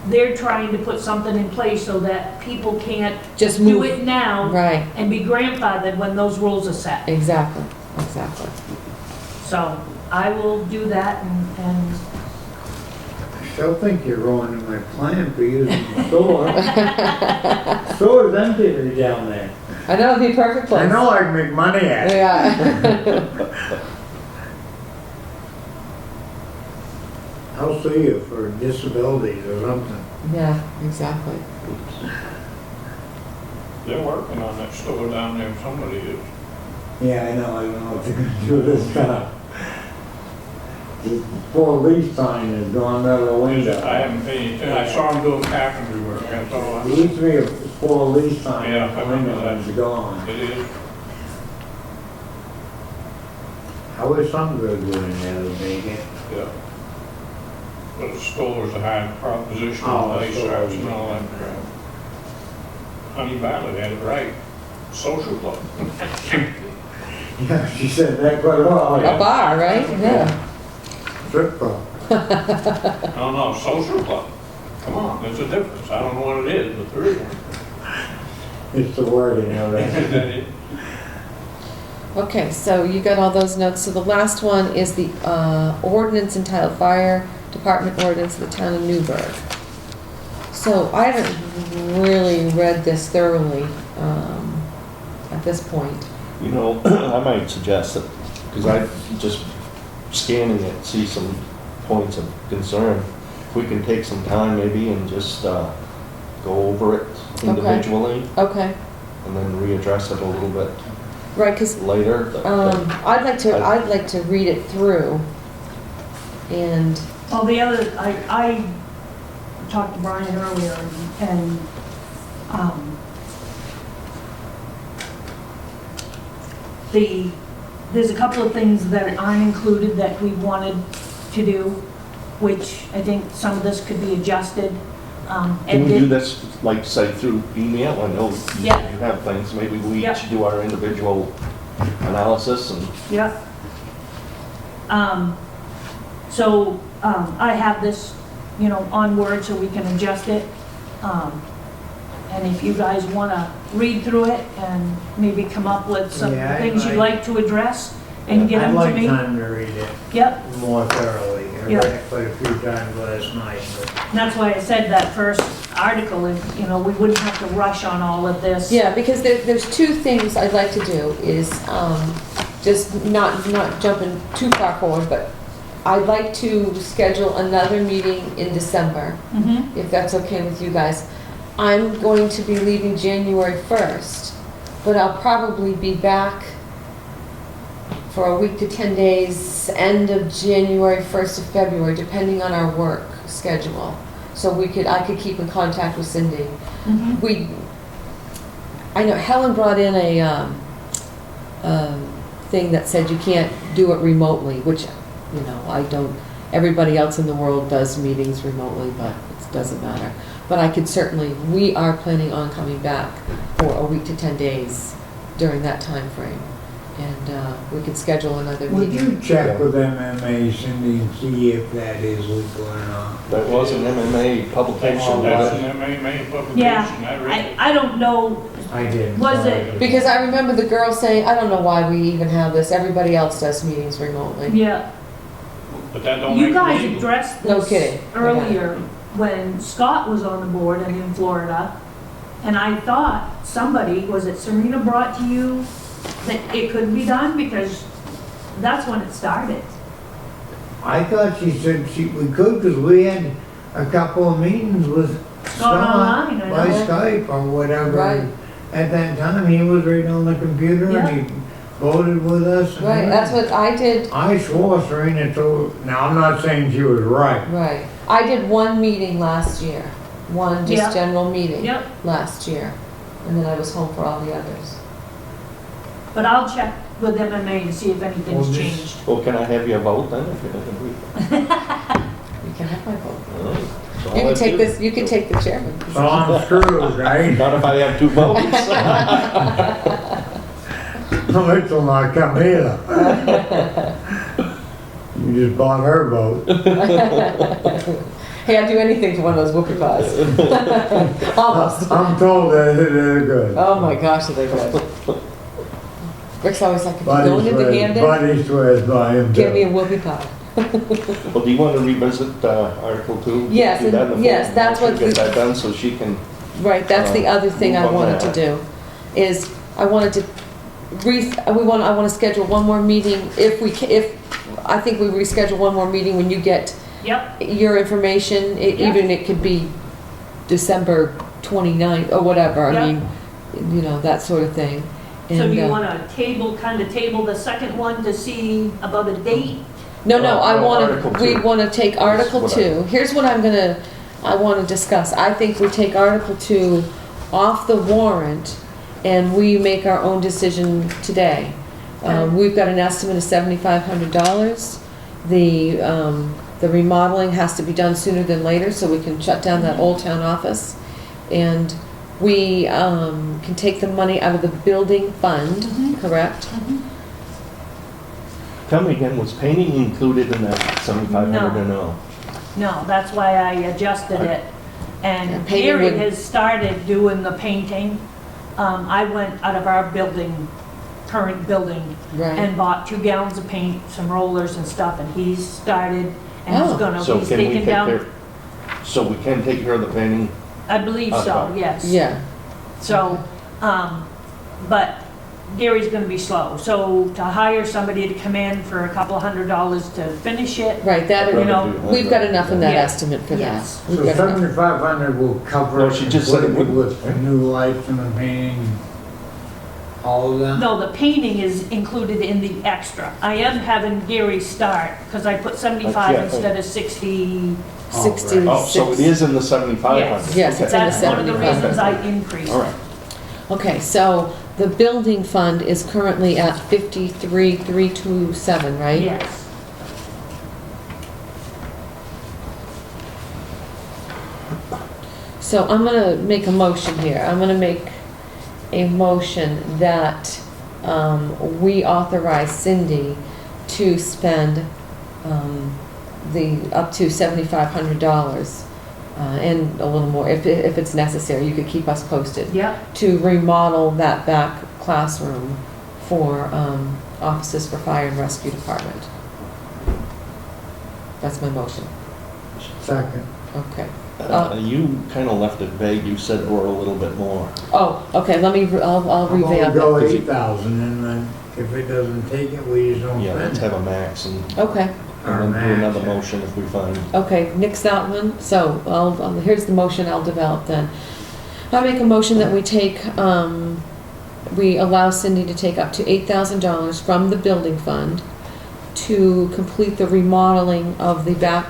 S3: they're trying to put something in place so that people can't
S1: just
S3: do
S1: move,
S3: it now
S1: right,
S3: and be grandfathered when those rules are set.
S1: exactly.
S3: So I will do that and
S4: I still think you're ruining my plan for using the store. Store's empty down there.
S1: I know, it'd be a perfect place.
S4: I know I can make money at it.
S1: Yeah.
S4: I'll sue you for disabilities or something.
S1: Yeah, exactly.
S5: They're working on that store down there, somebody is.
S4: Yeah, I know, I don't know what they're gonna do this time. Police sign is gone out of the window.
S5: I haven't paid attention. I saw him doing carpentry work, that's all.
S4: There used to be a police sign
S5: Yeah,
S4: out
S5: I
S4: the
S5: remember
S4: window,
S5: that.
S4: it's gone.
S5: It is.
S4: I wish some good doing that would make it.
S5: Yeah. But the store's a high proposition,
S4: Oh,
S5: they
S4: store,
S5: starts and all that crap. Honey Valley had it right. Social club.
S4: Yeah, she said that quite a while.
S1: A bar, right? Yeah.
S4: Strip club.
S5: No, social club. Come on, there's a difference. I don't know what it is, but there is one.
S4: It's the wording of
S5: Is
S4: it.
S5: that it?
S1: Okay, so you got all those notes. So the last one is the ordinance entitled Fire Department Ordinance of the Town of Newburgh. So I haven't really read this thoroughly at this point.
S2: You know, I might suggest that, because I just scanning it, see some points of concern. If we can take some time maybe and just go over it individually
S1: Okay,
S2: and then readdress it a little bit
S1: right, because
S2: later.
S1: I'd like to read it through and,
S3: Well, the other, I talked to Brian earlier and, there's a couple of things that aren't included that we wanted to do, which I think some of this could be adjusted.
S2: Can we do this, like, say, through email? I know you
S3: Yeah.
S2: you have things, maybe we
S3: Yeah.
S2: each do our individual analysis and
S3: Yeah. So, I have this, on Word so we can adjust it. And if you guys wanna read through it and maybe come up with some
S4: Yeah,
S3: things you'd like to address and get
S4: I'd
S3: them to
S4: like
S3: me.
S4: time to read it
S3: Yep,
S4: more thoroughly. I
S3: Yeah.
S4: read it quite a few times last night, but
S3: and that's why I said that first article, if, we wouldn't have to rush on all of this.
S1: yeah, because there's two things I'd like to do is just not jumping too far forward, but I'd like to schedule another meeting in December,
S3: Mm-hmm,
S1: if that's okay with you guys. I'm going to be leaving January 1st, but I'll probably be back for a week to 10 days, end of January, 1st of February, depending on our work schedule. So I could keep in contact with Cindy.
S3: mm-hmm.
S1: I know Helen brought in a thing that said you can't do it remotely, which, I don't, everybody else in the world does meetings remotely, but it doesn't matter. But I could certainly, we are planning on coming back for a week to 10 days during that time frame. And we could schedule another
S4: would
S1: meeting.
S4: you check with MMA, Cindy, and see if that is legal or not?
S2: that was an MMA publication.
S5: That's
S2: wasn't it?
S5: an MMA publication.
S3: Yeah,
S5: I read it.
S3: I don't know,
S4: I didn't.
S3: Was
S4: so I
S3: it-
S4: didn't.
S1: Because I remember the girl saying, I don't know why we even have this, everybody else does meetings remotely.
S3: yeah.
S5: But that don't make
S3: You
S5: it
S3: guys
S5: legal.
S3: addressed
S1: No
S3: this
S1: kidding.
S3: earlier when Scott was on the board and in Florida. And I thought somebody, was it Serena, brought to you that it could be done because that's when it started.
S4: I thought she said we could, because we had a couple of meetings with Scott
S3: online, I
S4: by
S3: know.
S4: Skype or whatever.
S1: Right.
S4: At that time, he was right on the computer
S3: Yeah.
S4: and he voted with us. and
S1: Right, that's what I did.
S4: I swore Serena told, now I'm not saying she was right.
S1: Right. I did one meeting last year, one
S3: Yeah.
S1: just general meeting
S3: Yep,
S1: last year. And then I was home for all the others.
S3: but I'll check with MMA to see if anything's
S4: Well, this-
S3: changed.
S2: Well, can I have your vote then? If you
S1: You can have my vote.
S2: That's all
S1: You
S2: I
S1: can take
S2: do.
S1: this, you can take the chairman.
S4: So I'm screwed, right?
S2: Not if I have two votes.
S4: Mitch will not come either. You just bought her vote.
S1: Hey, I'd do anything for one of those whoopie pies. Almost.
S4: I'm told that they're good.
S1: Oh my gosh, are they good. Rick's always like, if you're going into Hamden,
S4: Buddy swears by him
S1: give me a
S4: too.
S1: whoopie pie.
S2: Well, do you want to revisit Article 2?
S1: Yes,
S2: Do that in
S1: and-
S2: the
S1: yes,
S2: fall?
S1: that's what
S2: Get
S1: the-
S2: that done so she can,
S1: Right, that's the other thing I
S2: move on
S1: wanted to
S2: that.
S1: do, is I wanted to I want to schedule one more meeting, I think we reschedule one more meeting when you get
S3: Yep,
S1: your information,
S3: Yeah.
S1: even it could be December 29th or whatever,
S3: Yeah.
S1: I mean, that sort of thing.
S3: so
S1: And,
S3: do you wanna table the second one to see about a date?
S1: No,
S2: No,
S1: I
S2: Article
S1: want to, we
S2: two.
S1: want to take Article
S2: what
S1: 2. Here's what I want to discuss. I think we take Article 2 off the warrant and we make our own decision today. We've got an estimate of $7,500. The remodeling has to be done sooner than later so we can shut down that old town office. And we can take the money out of the building fund, correct?
S2: Tell me again, was painting included in that 7,500 or no?
S3: No, that's why I adjusted it.
S1: Yeah,
S3: And
S1: painting
S3: Gary
S1: would-
S3: has started doing the painting. I went out of our building, current building,
S1: Right.
S3: and bought 2 gallons of paint, some rollers and stuff, and he's started, and
S1: Oh.
S3: he's gonna,
S2: So
S3: he's
S2: can we
S3: taken
S2: take
S3: down,
S2: care, so we can take care of the painting?
S3: I believe so, yes.
S1: Yeah.
S3: So, but Gary's gonna be slow, so to hire somebody to come in for a couple $100 to finish it,
S1: Right, that,
S3: You know,
S1: we've got enough in that
S3: Yeah.
S1: estimate for that.
S3: Yes.
S1: We've
S4: So
S1: got enough.
S4: 7,500 will cover
S2: No,
S4: it
S2: she just said it
S4: completely
S2: would.
S4: with the new lights and the painting, all of that?
S3: no, the painting is included in the extra. I am having Gary start, because I put 75
S2: Yeah.
S3: instead of 60.
S1: 66.
S2: Oh, so it is in the 7,500?
S1: Yes, it's in the
S3: That's one of the
S1: 75.
S3: reasons I increased.
S2: All right.
S1: Okay, so the building fund is currently at 53,327, right?
S3: Yes.
S1: So I'm gonna make a motion here. I'm gonna make a motion that we authorize Cindy to spend the up to $7,500 and a little more, if it's necessary. You could keep us posted.
S3: Yep,
S1: To remodel that back classroom for offices for fire and rescue department. That's my motion.
S4: Second.
S1: Okay.
S2: You kind of left it vague, you said or a little bit more.
S1: Oh, okay, I'll
S4: I'm gonna
S1: revamp
S4: go
S1: it.
S4: 8,000 and then if it doesn't take it, we just don't
S2: Yeah, let's
S4: spend
S2: have
S4: it.
S2: a max and
S1: Okay,
S2: then do another motion if we find.
S1: okay, nix that one. So here's the motion I'll develop then. I make a motion that we take, we allow Cindy to take up to $8,000 from the building fund to complete the remodeling of the back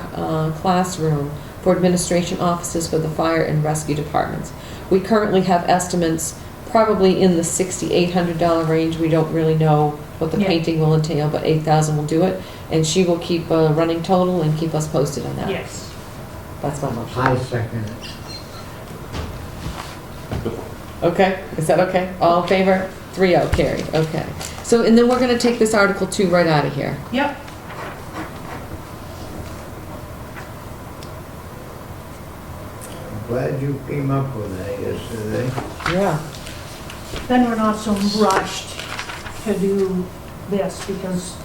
S1: classroom for administration offices for the fire and rescue departments. We currently have estimates probably in the $6,800 range. We don't really know what the
S3: Yeah.
S1: painting will entail, but 8,000 will do it. And she will keep a running total and keep us posted on that.
S3: yes.
S1: That's my motion.
S4: I second it.
S1: Okay, is that okay? All in favor? 3-0 carried, okay. So, and then we're gonna take this Article 2 right out of here.
S3: Yep,
S4: I'm glad you came up with that yesterday.
S1: Yeah.
S3: then we're not so rushed to do this, because,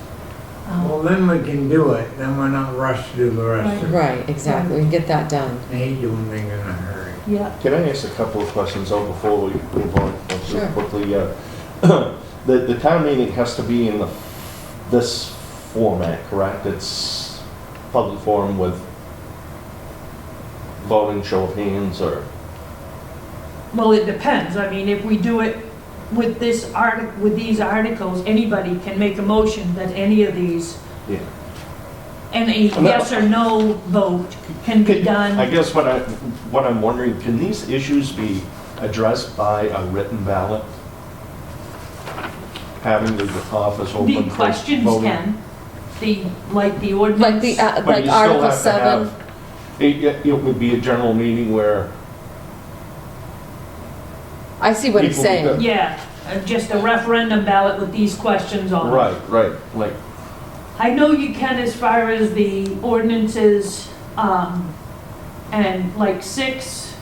S4: Well, then we can do it, then we're not rushed to do the rest of it.
S1: Right, exactly, we can get that done.
S4: I hate doing things in a hurry.
S3: yeah,
S2: Can I ask a couple of questions though before we move on?
S1: Sure.
S2: Quickly, the town meeting has to be in this format, correct? It's public forum with voting, show of hands, or?
S3: well, it depends. I mean, if we do it with this with these articles, anybody can make a motion that any of these,
S2: Yeah.
S3: and a yes or no vote can be
S2: I
S3: done.
S2: guess what I'm wondering, can these issues be addressed by a written ballot? Having the office open
S3: The
S2: for
S3: questions
S2: voting?
S3: can, like the ordinance.
S1: Like the,
S2: But
S1: like
S2: you still
S1: Article
S2: have to
S1: 7.
S2: have- It would be a general meeting where
S1: I see what he's
S2: people
S1: saying.
S2: would-
S3: Yeah, just a referendum ballot with these questions on it.
S2: Right, like,
S3: I know you can as far as the ordinances, and like 6,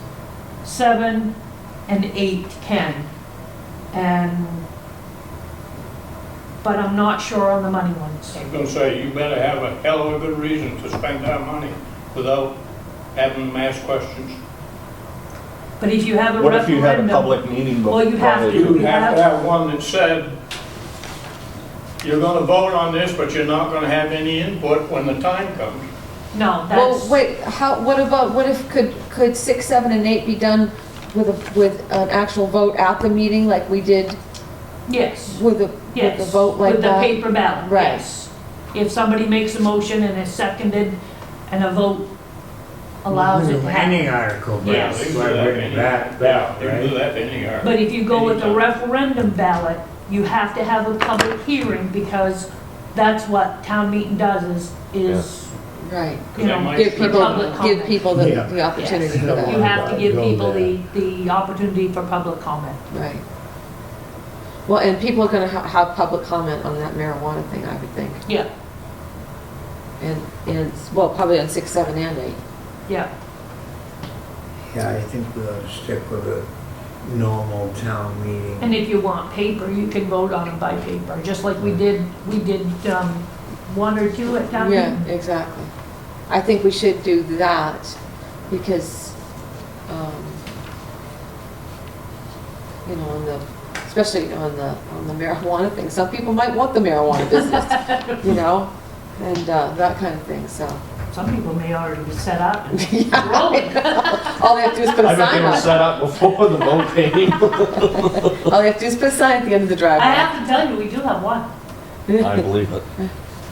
S3: 7, and 8 can. But I'm not sure on the money ones.
S5: I was gonna say, you better have a hell of a good reason to spend that money without having them ask questions.
S3: But if you have a
S2: what if you had a
S3: referendum,
S2: public meeting?
S3: Well, you have
S2: prior
S3: to.
S5: You
S3: We
S5: have to
S3: have-
S5: have one that said, you're gonna vote on this, but you're not gonna have any input when the time comes.
S3: no,
S1: Well,
S3: that's,
S1: wait, what if, could 6, 7, and 8 be done with an actual vote at the meeting like we did
S3: yes,
S1: with a
S3: yes.
S1: vote like
S3: With the
S1: that?
S3: paper ballot,
S1: Right.
S3: yes. if somebody makes a motion and is seconded and a vote allows it to
S4: Any
S3: happen.
S4: article, but
S5: Yeah, they
S4: it's
S5: can do that
S4: written
S5: any,
S4: back,
S5: yeah, they can do
S4: right?
S5: that any yard.
S3: But if you go with the
S5: Anytime.
S3: referendum ballot, you have to have a public hearing because that's what town meeting does is,
S1: Right.
S3: you know,
S5: Because
S1: Give
S5: For
S1: people,
S3: public
S1: give
S3: comment.
S1: people
S4: Yeah.
S1: the opportunity for
S3: You
S1: that.
S3: have to give
S4: Go
S3: people
S4: there.
S3: the opportunity for public comment.
S1: Right. Well, and people are gonna have public comment on that marijuana thing, I would think.
S3: Yeah,
S1: And, well, probably on 6, 7, and 8.
S3: yeah.
S4: Yeah, I think we ought to stick with a normal town meeting.
S3: And if you want paper, you can vote on it by paper, just like we did 1 or 2 at town
S1: Yeah,
S3: meeting.
S1: exactly. I think we should do that because, you know, especially on the marijuana thing. Some people might want the marijuana business, you know, and that kind of thing, so.
S3: Some people may already be set up and
S1: Yeah,
S3: rolling.
S1: all they have to do is put
S2: I
S1: a
S2: bet they
S1: sign
S2: were
S1: on.
S2: set up before the vote came.
S1: All they have to do is put a sign at the end of the
S3: I
S1: driveway.
S3: have to tell you, we do have one,
S2: I believe it.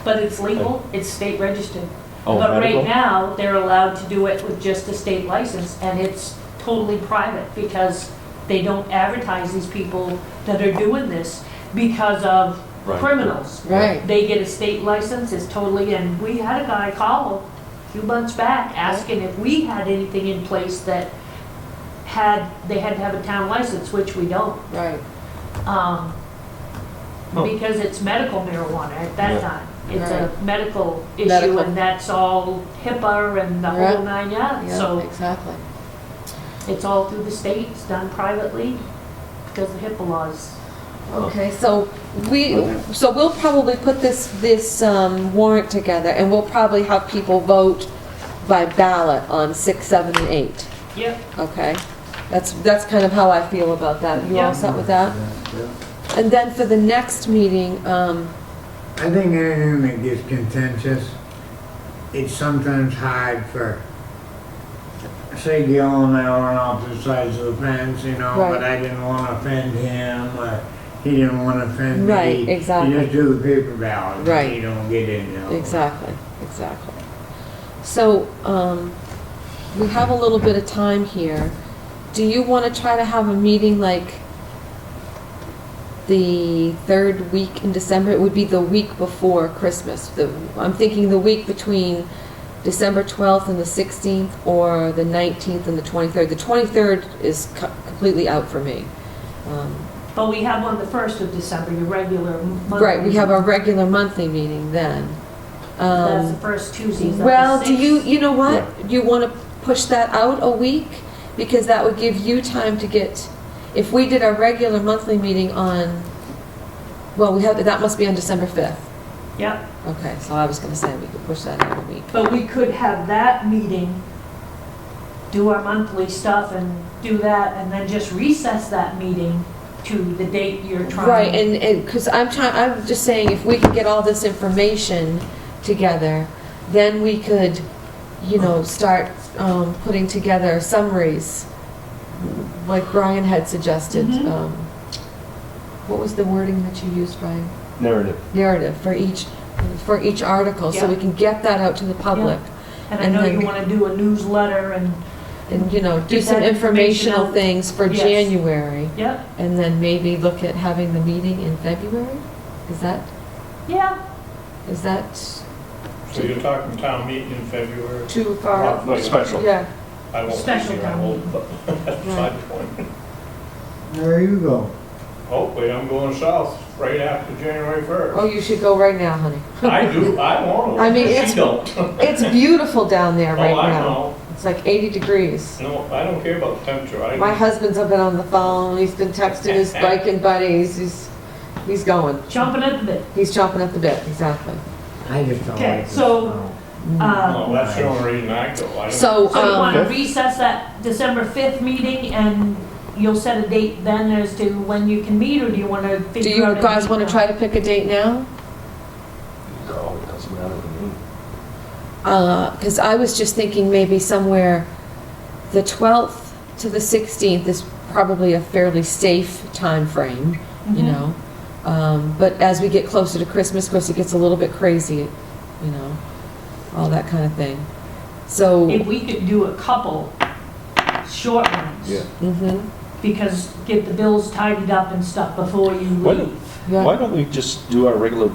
S3: but it's legal, it's state registered.
S2: Oh,
S3: But
S2: medical?
S3: right now, they're allowed to do it with just a state license, and it's totally private, because they don't advertise these people that are doing this because of
S2: Right.
S3: criminals.
S1: Right.
S3: They get a state license, it's totally, and we had a guy call a few months back asking if we had anything in place that they had to have a town license, which we don't.
S1: Right.
S3: Because it's medical marijuana at that
S2: Yeah.
S3: time. It's a
S1: Right.
S3: medical issue,
S1: Medical.
S3: and that's all HIPAA and the
S1: Right.
S3: whole 9 yards.
S1: Yeah,
S3: So
S1: exactly.
S3: it's all through the state, it's done privately because of HIPAA laws.
S1: Okay, so we'll probably put this warrant together, and we'll probably have people vote by ballot on 6, 7, and 8.
S3: Yep.
S1: Okay? That's kind of how I feel about that. You all
S3: Yeah.
S1: set with that?
S4: Yeah.
S1: And then for the next meeting,
S4: I think anything that gets contentious, it's sometimes hard for, say Gil and I were on opposite sides of the fence, you know,
S1: Right.
S4: but I didn't want to offend him, or he didn't want to offend me.
S1: Right, exactly.
S4: You just do the paper ballot.
S1: Right.
S4: You don't get into it.
S1: exactly. So, we have a little bit of time here. Do you want to try to have a meeting like the 3rd week in December? It would be the week before Christmas. I'm thinking the week between December 12th and the 16th, or the 19th and the 23rd. The 23rd is completely out for me.
S3: But we have one the 1st of December, your regular monthly.
S1: Right, we have our regular monthly meeting then.
S3: That's the first Tuesday. is that the
S1: Well, do
S3: 6th?
S1: you know what? You want to push that out a week? Because that would give you time to get, if we did our regular monthly meeting on, well, that must be on December 5th.
S3: Yep,
S1: Okay, so I was going to say we could push that out a week.
S3: but we could have that meeting, do our monthly stuff and do that, and then just recess that meeting to the date you're trying.
S1: Right, and, because I'm just saying, if we could get all this information together, then we could, start putting together summaries, like Brian had suggested.
S3: Mhm.
S1: What was the wording that you used, Brian?
S2: Narrative.
S1: Narrative for each article, so
S3: Yeah.
S1: we can get that out to the public.
S3: And I
S1: and
S3: know
S1: then-
S3: you want to do a newsletter and,
S1: And, do
S3: Get
S1: some
S3: that information
S1: informational
S3: out.
S1: things for
S3: Yes.
S1: January,
S3: yep,
S1: and then maybe look at having the meeting in February? Is that,
S3: yeah,
S5: So you're talking town meeting in February?
S1: too far out?
S2: Not special.
S1: Yeah,
S5: I won't be
S3: Special
S5: here, I
S3: town
S5: won't, but that's beside the point.
S4: There you go.
S5: Hopefully, I'm going south right after January 1st.
S1: oh, you should go right now, honey.
S5: I do, I want to.
S1: I mean, it's-
S5: She don't.
S1: It's beautiful down there
S5: Oh,
S1: right
S5: I
S1: now.
S5: know.
S1: It's like 80 degrees.
S5: No, I don't care about the temperature.
S1: My husband's been on the phone, he's been texting his biking buddies, he's going.
S3: chomping at the bit.
S1: He's chomping at the bit, exactly.
S4: I just don't
S3: Okay,
S4: like it.
S3: so,
S5: No, that's the only reason I go. I don't-
S1: So,
S3: So you want to
S2: Fifth?
S3: recess that December 5th meeting, and you'll set a date then as to when you can meet, or do you want to
S1: do
S3: figure
S1: you
S3: out? a
S1: guys
S3: date
S1: want to
S3: now?
S1: try to pick a date now?
S2: No, it doesn't matter to me.
S1: Because I was just thinking maybe somewhere, the 12th to the 16th is probably a fairly safe time frame, you
S3: Mhm.
S1: know? But as we get closer to Christmas, of course, it gets a little bit crazy, you know, all that kind of thing. So,
S3: If we could do a couple short ones.
S2: Yeah.
S1: mhm,
S3: Because get the bills tidied up and stuff before you
S2: Why
S3: leave.
S2: don't, why
S1: yeah.
S2: don't we just do our regular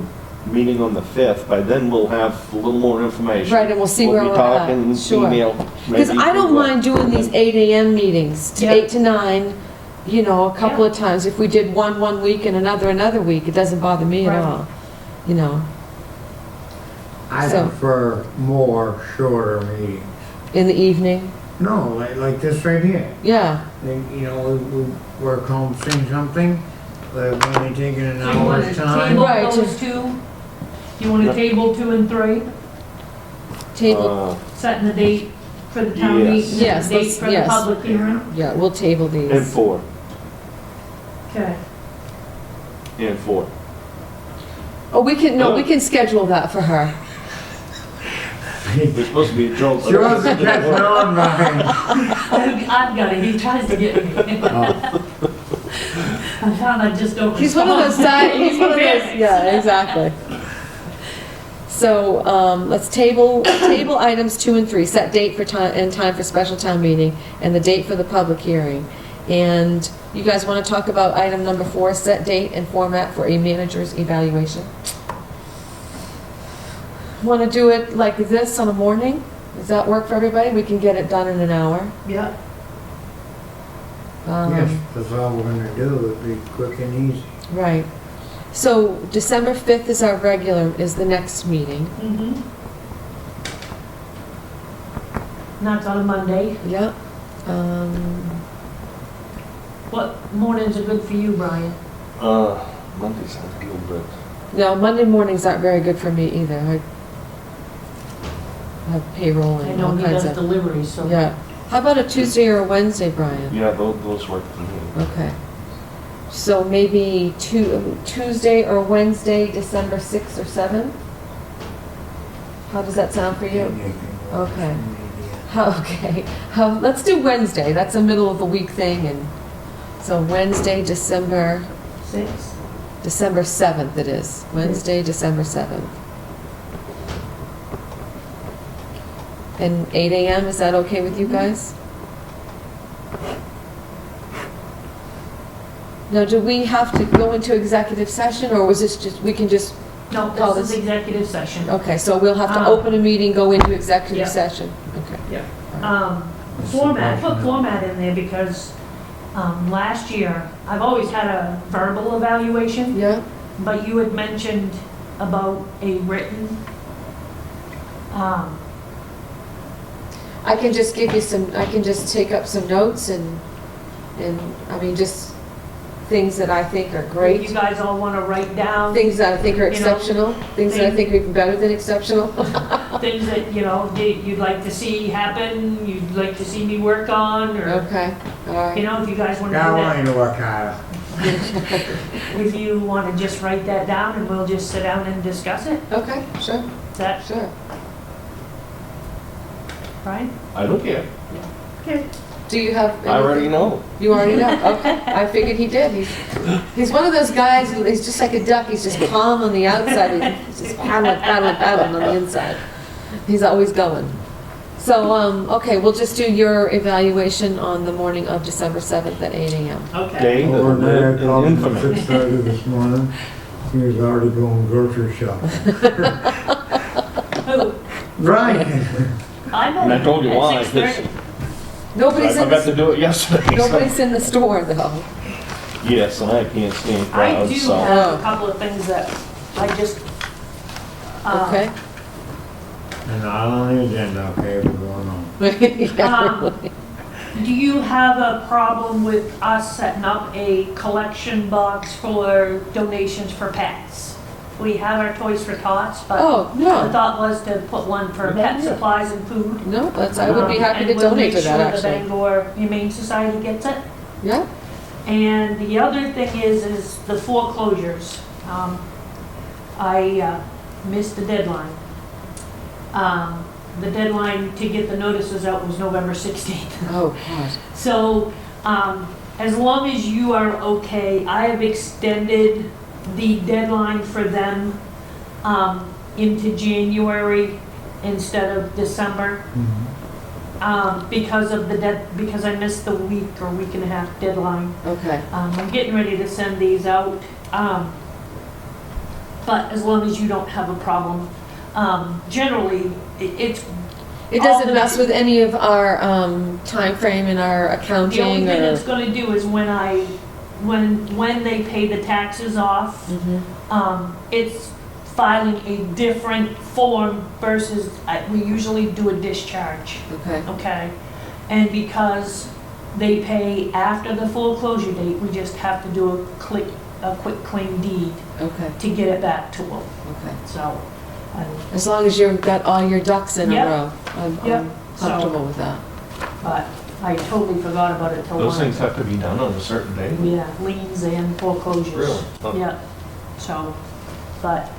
S2: meeting on the 5th? By then we'll have a little more information.
S1: Right, and we'll see where
S2: We'll
S1: we're
S2: be
S1: at.
S2: talking,
S1: Sure.
S2: email.
S1: Because
S2: maybe
S1: I don't
S2: through,
S1: mind doing these 8 AM meetings, to
S3: Yeah.
S1: 8 to 9, you know, a couple
S3: Yeah.
S1: of times. If we did one week and another week, it doesn't bother me at
S3: Right.
S1: all, you know,
S4: I
S1: So-
S4: prefer more shorter meetings.
S1: in the evening.
S4: No, like this right here.
S1: Yeah,
S4: Like, you know, we work home, sing something, we're only taking an
S3: So you want
S4: hour's
S3: to
S4: time.
S3: table
S1: Right.
S3: those two? You want to table 2 and 3?
S1: table,
S3: Setting the date for the town
S2: Yes.
S3: meeting,
S1: Yes,
S3: and the date
S1: let's-
S3: for the
S1: yes.
S3: public hearing?
S1: yeah, we'll table
S2: And
S1: these.
S2: 4,
S3: Okay.
S2: and 4.
S1: Oh, we can schedule that for her.
S2: We're supposed to be a joke.
S4: She wasn't catching on, Brian.
S3: I've got it, he tries to get me. I found I just don't
S1: He's one of those, he's one of those, yeah, exactly. So, let's table items 2 and 3, set date for time, and time for special town meeting, and the date for the public hearing. And you guys want to talk about item number 4, set date and format for a manager's evaluation? Want to do it like this on a morning? Does that work for everybody? We can get it done in an hour.
S3: Yeah,
S4: Yes, that's all we're gonna do, it'll be quick and easy.
S1: Right. So December 5th is our regular, is the next meeting.
S3: mm-hmm. And that's on a Monday.
S1: Yeah.
S3: What mornings are good for you, Brian?
S2: Monday sounds good, but
S1: No, Monday mornings aren't very good for me either. I have payroll
S3: I
S1: and
S3: know
S1: all
S3: he
S1: kinds
S3: does
S1: of.
S3: deliveries, so.
S1: Yeah. How about a Tuesday or a Wednesday, Brian?
S2: yeah, those work for me.
S1: Okay. So maybe Tuesday or Wednesday, December 6th or 7th? How does that sound for you? Okay. Okay. Let's do Wednesday. That's a middle of the week thing, and so Wednesday, December 7th it is. Wednesday, December 7th. And 8 AM, is that okay with you guys? Now, do we have to go into executive session, or was this just, we can just,
S3: No,
S1: Oh,
S3: this is
S1: this-
S3: executive session.
S1: okay, so we'll have to open a meeting, go into executive
S3: Yeah.
S1: session? Okay.
S3: Format, put format in there because, last year, I've always had a verbal evaluation,
S1: Yeah?
S3: but you had mentioned about a written,
S1: I can just give you some, I can just take up some notes and, I mean, just things that I think are
S3: you
S1: great,
S3: guys all want to write down,
S1: things that I think are
S3: You know,
S1: exceptional, things that I think are even better than exceptional.
S3: things that, you know, you'd like to see happen, you'd like to see me work on, or,
S1: Okay, all right.
S3: you know, if you guys want to do
S4: Got
S3: that.
S4: one to work harder.
S3: If you want to just write that down and we'll just sit down and discuss it,
S1: Okay, sure,
S3: is that
S1: sure.
S3: right?
S2: I don't care.
S3: Okay.
S1: Do you have?
S2: I already know.
S1: You already know, okay. I figured he did. He's one of those guys, he's just like a duck, he's just calm on the outside, he's just paddling on the inside. He's always going. So, okay, we'll just do your evaluation on the morning of December 7th at 8 AM.
S3: Okay.
S2: Day that
S4: Over there,
S2: lived in
S4: called him
S2: infamy.
S4: at 6:30 this morning, he was already going grocery shopping.
S3: Who?
S4: Brian,
S3: I know.
S2: And I told you
S3: At
S2: why,
S3: 6:30.
S2: I
S1: Nobody's in
S2: forgot to
S1: the,
S2: do it yesterday. so-
S1: nobody's in the store though.
S2: Yes, and I can't stand
S3: I
S2: crowds,
S3: do
S2: so.
S3: have a couple of things that I just,
S1: Okay?
S4: and not on the agenda, okay, we're going on.
S1: Yeah,
S3: Um, do you have a problem with us setting up a collection box for donations for pets? We have our Toys for Tots, but
S1: Oh,
S3: the
S1: no,
S3: thought was to put one for pet
S1: Yeah.
S3: supplies and food.
S1: no, I would be happy to
S3: And we'll
S1: donate to
S3: make
S1: that,
S3: sure
S1: actually.
S3: the Bangor Humane Society gets it.
S1: Yeah,
S3: And the other thing is the foreclosures. I missed the deadline. The deadline to get the notices out was November 16th.
S1: oh, God.
S3: So, as long as you are okay, I have extended the deadline for them into January instead of December, because of because I missed the week or week and a half deadline.
S1: Okay.
S3: I'm getting ready to send these out, but as long as you don't have a problem. Generally,
S1: It doesn't mess with any of our time frame and our
S3: the only
S1: accounting
S3: thing
S1: or?
S3: it's gonna do is when they pay the taxes off, it's filing a different form versus, we usually do a discharge,
S1: Okay,
S3: okay? And because they pay after the foreclosure date, we just have to do a quick claim deed
S1: okay,
S3: to get it back to them,
S1: okay.
S3: so.
S1: As long as you've got all your ducks in a
S3: Yep.
S1: row, I'm
S3: Yep.
S1: comfortable with that.
S3: But I totally forgot about it till
S2: Those
S3: one.
S2: things have to be done on a certain day?
S3: Yeah, liens and foreclosures.
S2: Really? Huh.
S3: Yeah, so, but,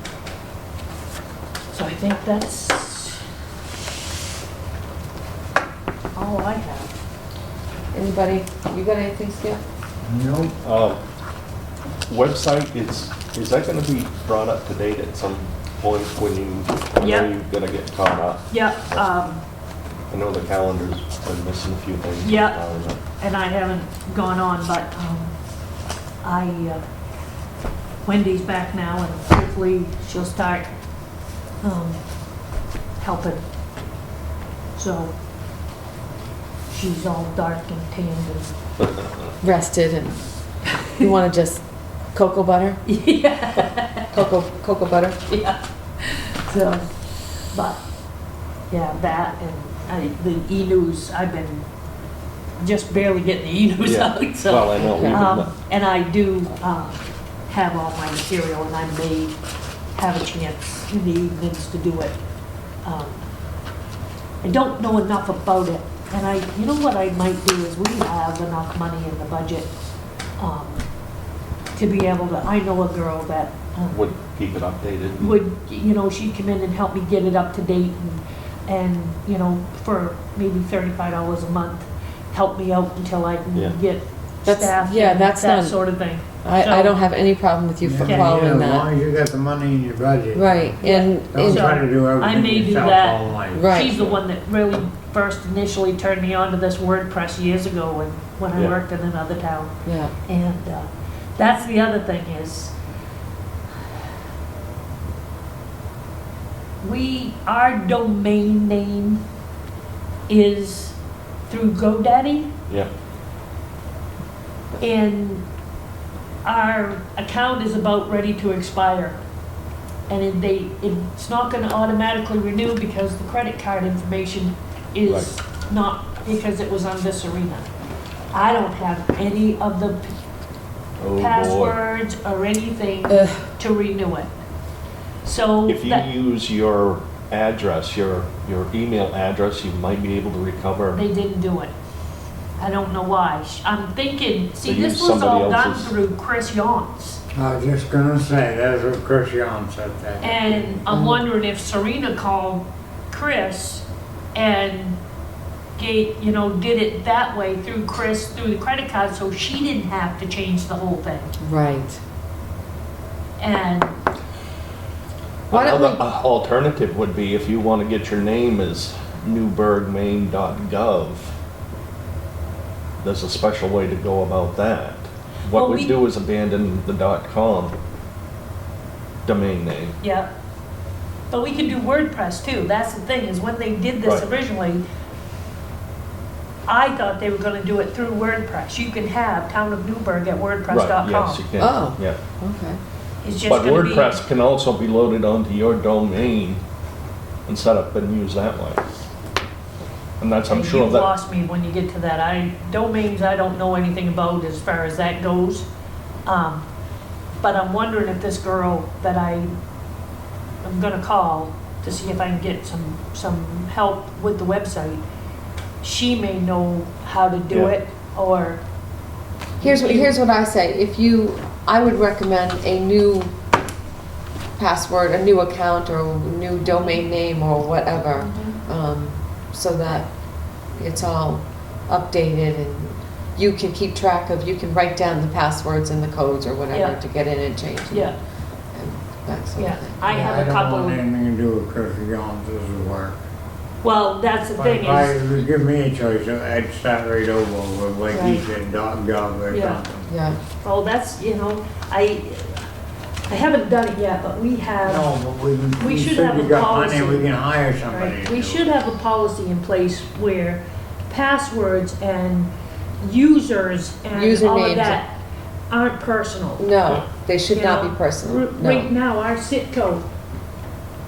S3: so I think that's all I have.
S1: Anybody, you got anything, Skip?
S4: Nope.
S2: Website, is that gonna be brought up to date at some point when I
S3: Yeah.
S2: know you're gonna get caught up?
S3: Yeah,
S2: I know the calendar's been missing a few things.
S3: Yeah. and I haven't gone on, but, Wendy's back now and hopefully she'll start, helping. So, she's all dark and tanned
S1: Rested and you want to just cocoa butter?
S3: and, yeah.
S1: Cocoa butter?
S3: Yeah. So, but, yeah, that and the e-news, I've been just barely getting the e-news
S2: Yeah.
S3: out, so.
S2: Well, I know, we've been,
S3: And I do have all my material and I may have a chance in the evenings to do it. I don't know enough about it, and you know what I might do is we have enough money in the budget to be able to, I know a girl that
S2: would keep it updated.
S3: would, she'd come in and help me get it up to date and for maybe $35 a month, help me out until I
S2: Yeah.
S3: can get
S1: That's-
S3: staff
S1: yeah,
S3: and
S1: that's
S3: that
S1: not-
S3: sort of thing.
S1: I don't have any problem with you
S4: Yeah,
S1: following
S4: As
S1: that.
S4: long as you got the money in your budget.
S1: Right, and,
S4: Don't
S3: So,
S4: try to do
S3: I may
S4: everything
S3: do
S4: yourself
S3: that.
S4: all night.
S1: Right.
S3: She's the one that really first initially turned me on to this WordPress years ago when I
S2: Yeah.
S3: worked in another town.
S1: yeah,
S3: And that's the other thing is, our domain name is through GoDaddy,
S2: Yeah,
S3: and our account is about ready to expire. And it's not gonna automatically renew because the credit card information is not, because it was on this arena. I don't have any of the
S2: oh boy.
S3: passwords or anything
S1: Ugh.
S3: to renew it. So
S2: If you
S3: that,
S2: use your address, your email address, you might be able to recover.
S3: they didn't do it. I don't know why. I'm thinking, see,
S2: They
S3: this
S2: used
S3: was all
S2: somebody
S3: done
S2: else's.
S3: through Chris Yons.
S4: I was just gonna say, that's what Chris Yon said that.
S3: And I'm wondering if Serena called Chris and did it that way through Chris, through the credit card, so she didn't have to change the whole thing.
S1: right.
S3: And
S1: Why don't
S2: Another
S1: we-
S2: alternative would be if you want to get your name as newburghmaine.gov, there's a special way to go about that. What
S3: Well,
S2: we do is abandon the .com domain name.
S3: yeah. But we can do WordPress too. That's the thing, is when they did this
S2: Right.
S3: originally, I thought they were gonna do it through WordPress. You can have Town of Newburgh at
S2: Right,
S3: WordPress.com.
S2: yes, you can.
S1: Oh.
S2: Yeah.
S1: Okay.
S3: It's just
S2: But
S3: gonna be.
S2: WordPress can also be loaded onto your domain and set up and used that way. And that's, I'm
S3: And
S2: sure
S3: you've
S2: that,
S3: lost me when you get to that. Domains I don't know anything about as far as that goes. But I'm wondering if this girl that I'm gonna call to see if I can get some help with the website, she may know how to do
S2: Yeah.
S3: it, or.
S1: Here's what I say, I would recommend a new password, a new account, or a new domain name, or whatever, so that it's all updated and you can keep track of, you can write down the passwords and the codes or whatever
S3: Yeah.
S1: to get in and change.
S3: Yeah,
S1: And that sort
S3: yeah.
S1: of thing.
S3: I have a
S4: don't
S3: couple,
S4: want anything to do with Clifford Jones's work.
S3: well, that's the thing
S4: If I,
S3: is,
S4: if you give me a choice, I'd start right over with, like you
S1: Right.
S4: said, gov or
S3: Yeah.
S4: something.
S1: Yeah,
S3: oh, that's, I haven't done it yet, but we have.
S4: No, but
S3: We
S4: we
S3: should
S4: said
S3: have
S4: you
S3: a
S4: got money,
S3: policy.
S4: we can hire somebody
S3: Right,
S4: to
S3: we
S4: do
S3: should
S4: it.
S3: have a policy in place where passwords and users and all
S1: Usernames.
S3: of that aren't personal.
S1: no, they should
S3: You
S1: not
S3: know,
S1: be personal,
S3: Right
S1: no.
S3: now, our Citgo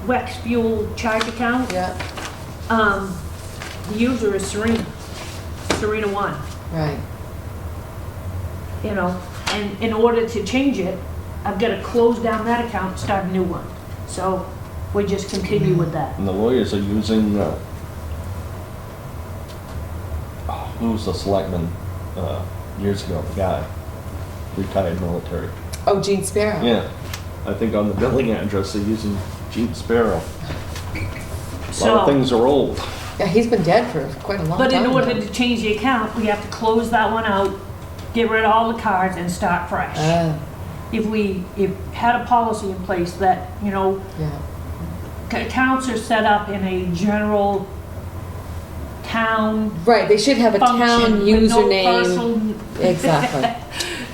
S3: Wex fuel charge account,
S1: Yeah,
S3: the user is Serena 1,
S1: right,
S3: you know, and in order to change it, I've got to close down that account and start a new one. So we just continue with that.
S2: And the lawyers are using, who was the selectman, years ago, the guy, retired military.
S1: oh, Gene Sparrow.
S2: Yeah, I think on the billing address, they're using Gene Sparrow. A lot of
S3: So,
S2: things are old.
S1: Yeah, he's been dead for quite a long time
S3: but in order
S1: now.
S3: to change the account, we have to close that one out, get rid of all the cards and start fresh. If had a policy in place that, you know,
S1: Yeah,
S3: accounts are set up in a general town
S1: right, they should have a town
S3: function with no
S1: username,
S3: personal.
S1: exactly.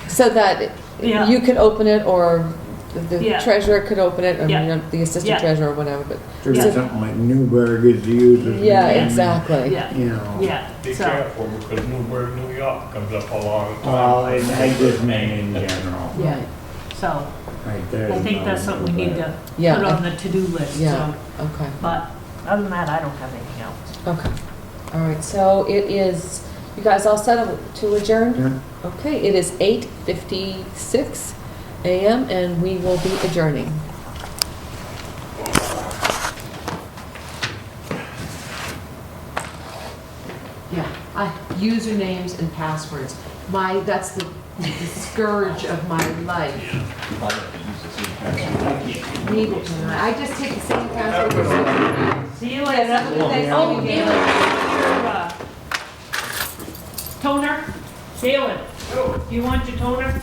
S1: So that
S3: Yeah.
S1: you could open it, or the
S3: Yeah.
S1: treasurer could open it, or
S3: Yeah.
S1: you know, the assistant
S3: Yeah.
S1: treasurer or whatever, but,
S4: Should be
S3: Yeah.
S4: something like Newburgh is the user.
S1: yeah, exactly.
S3: Yeah,
S4: You know.
S3: yeah,
S5: Be
S3: so,
S5: careful, because Newburgh, New York comes up a lot of
S4: Well,
S5: times.
S4: I just mean in general,
S3: yeah, so
S4: right there.
S3: I think that's something we need to
S1: Yeah,
S3: put
S1: I-
S3: on the to-do list,
S1: Yeah,
S3: so.
S1: okay.
S3: But other than that, I don't have anything else.
S1: Okay, all right, so it is, you guys all set up to adjourn?
S4: Yeah.
S1: Okay, it is 8:56 a.m. and we will be adjourning. Yeah, usernames and passwords. That's the scourge of my life. Neither can I. I just take the same password.
S3: See you
S1: later.
S3: later. Oh, Galen, your, toner? Galen, do you want your toner?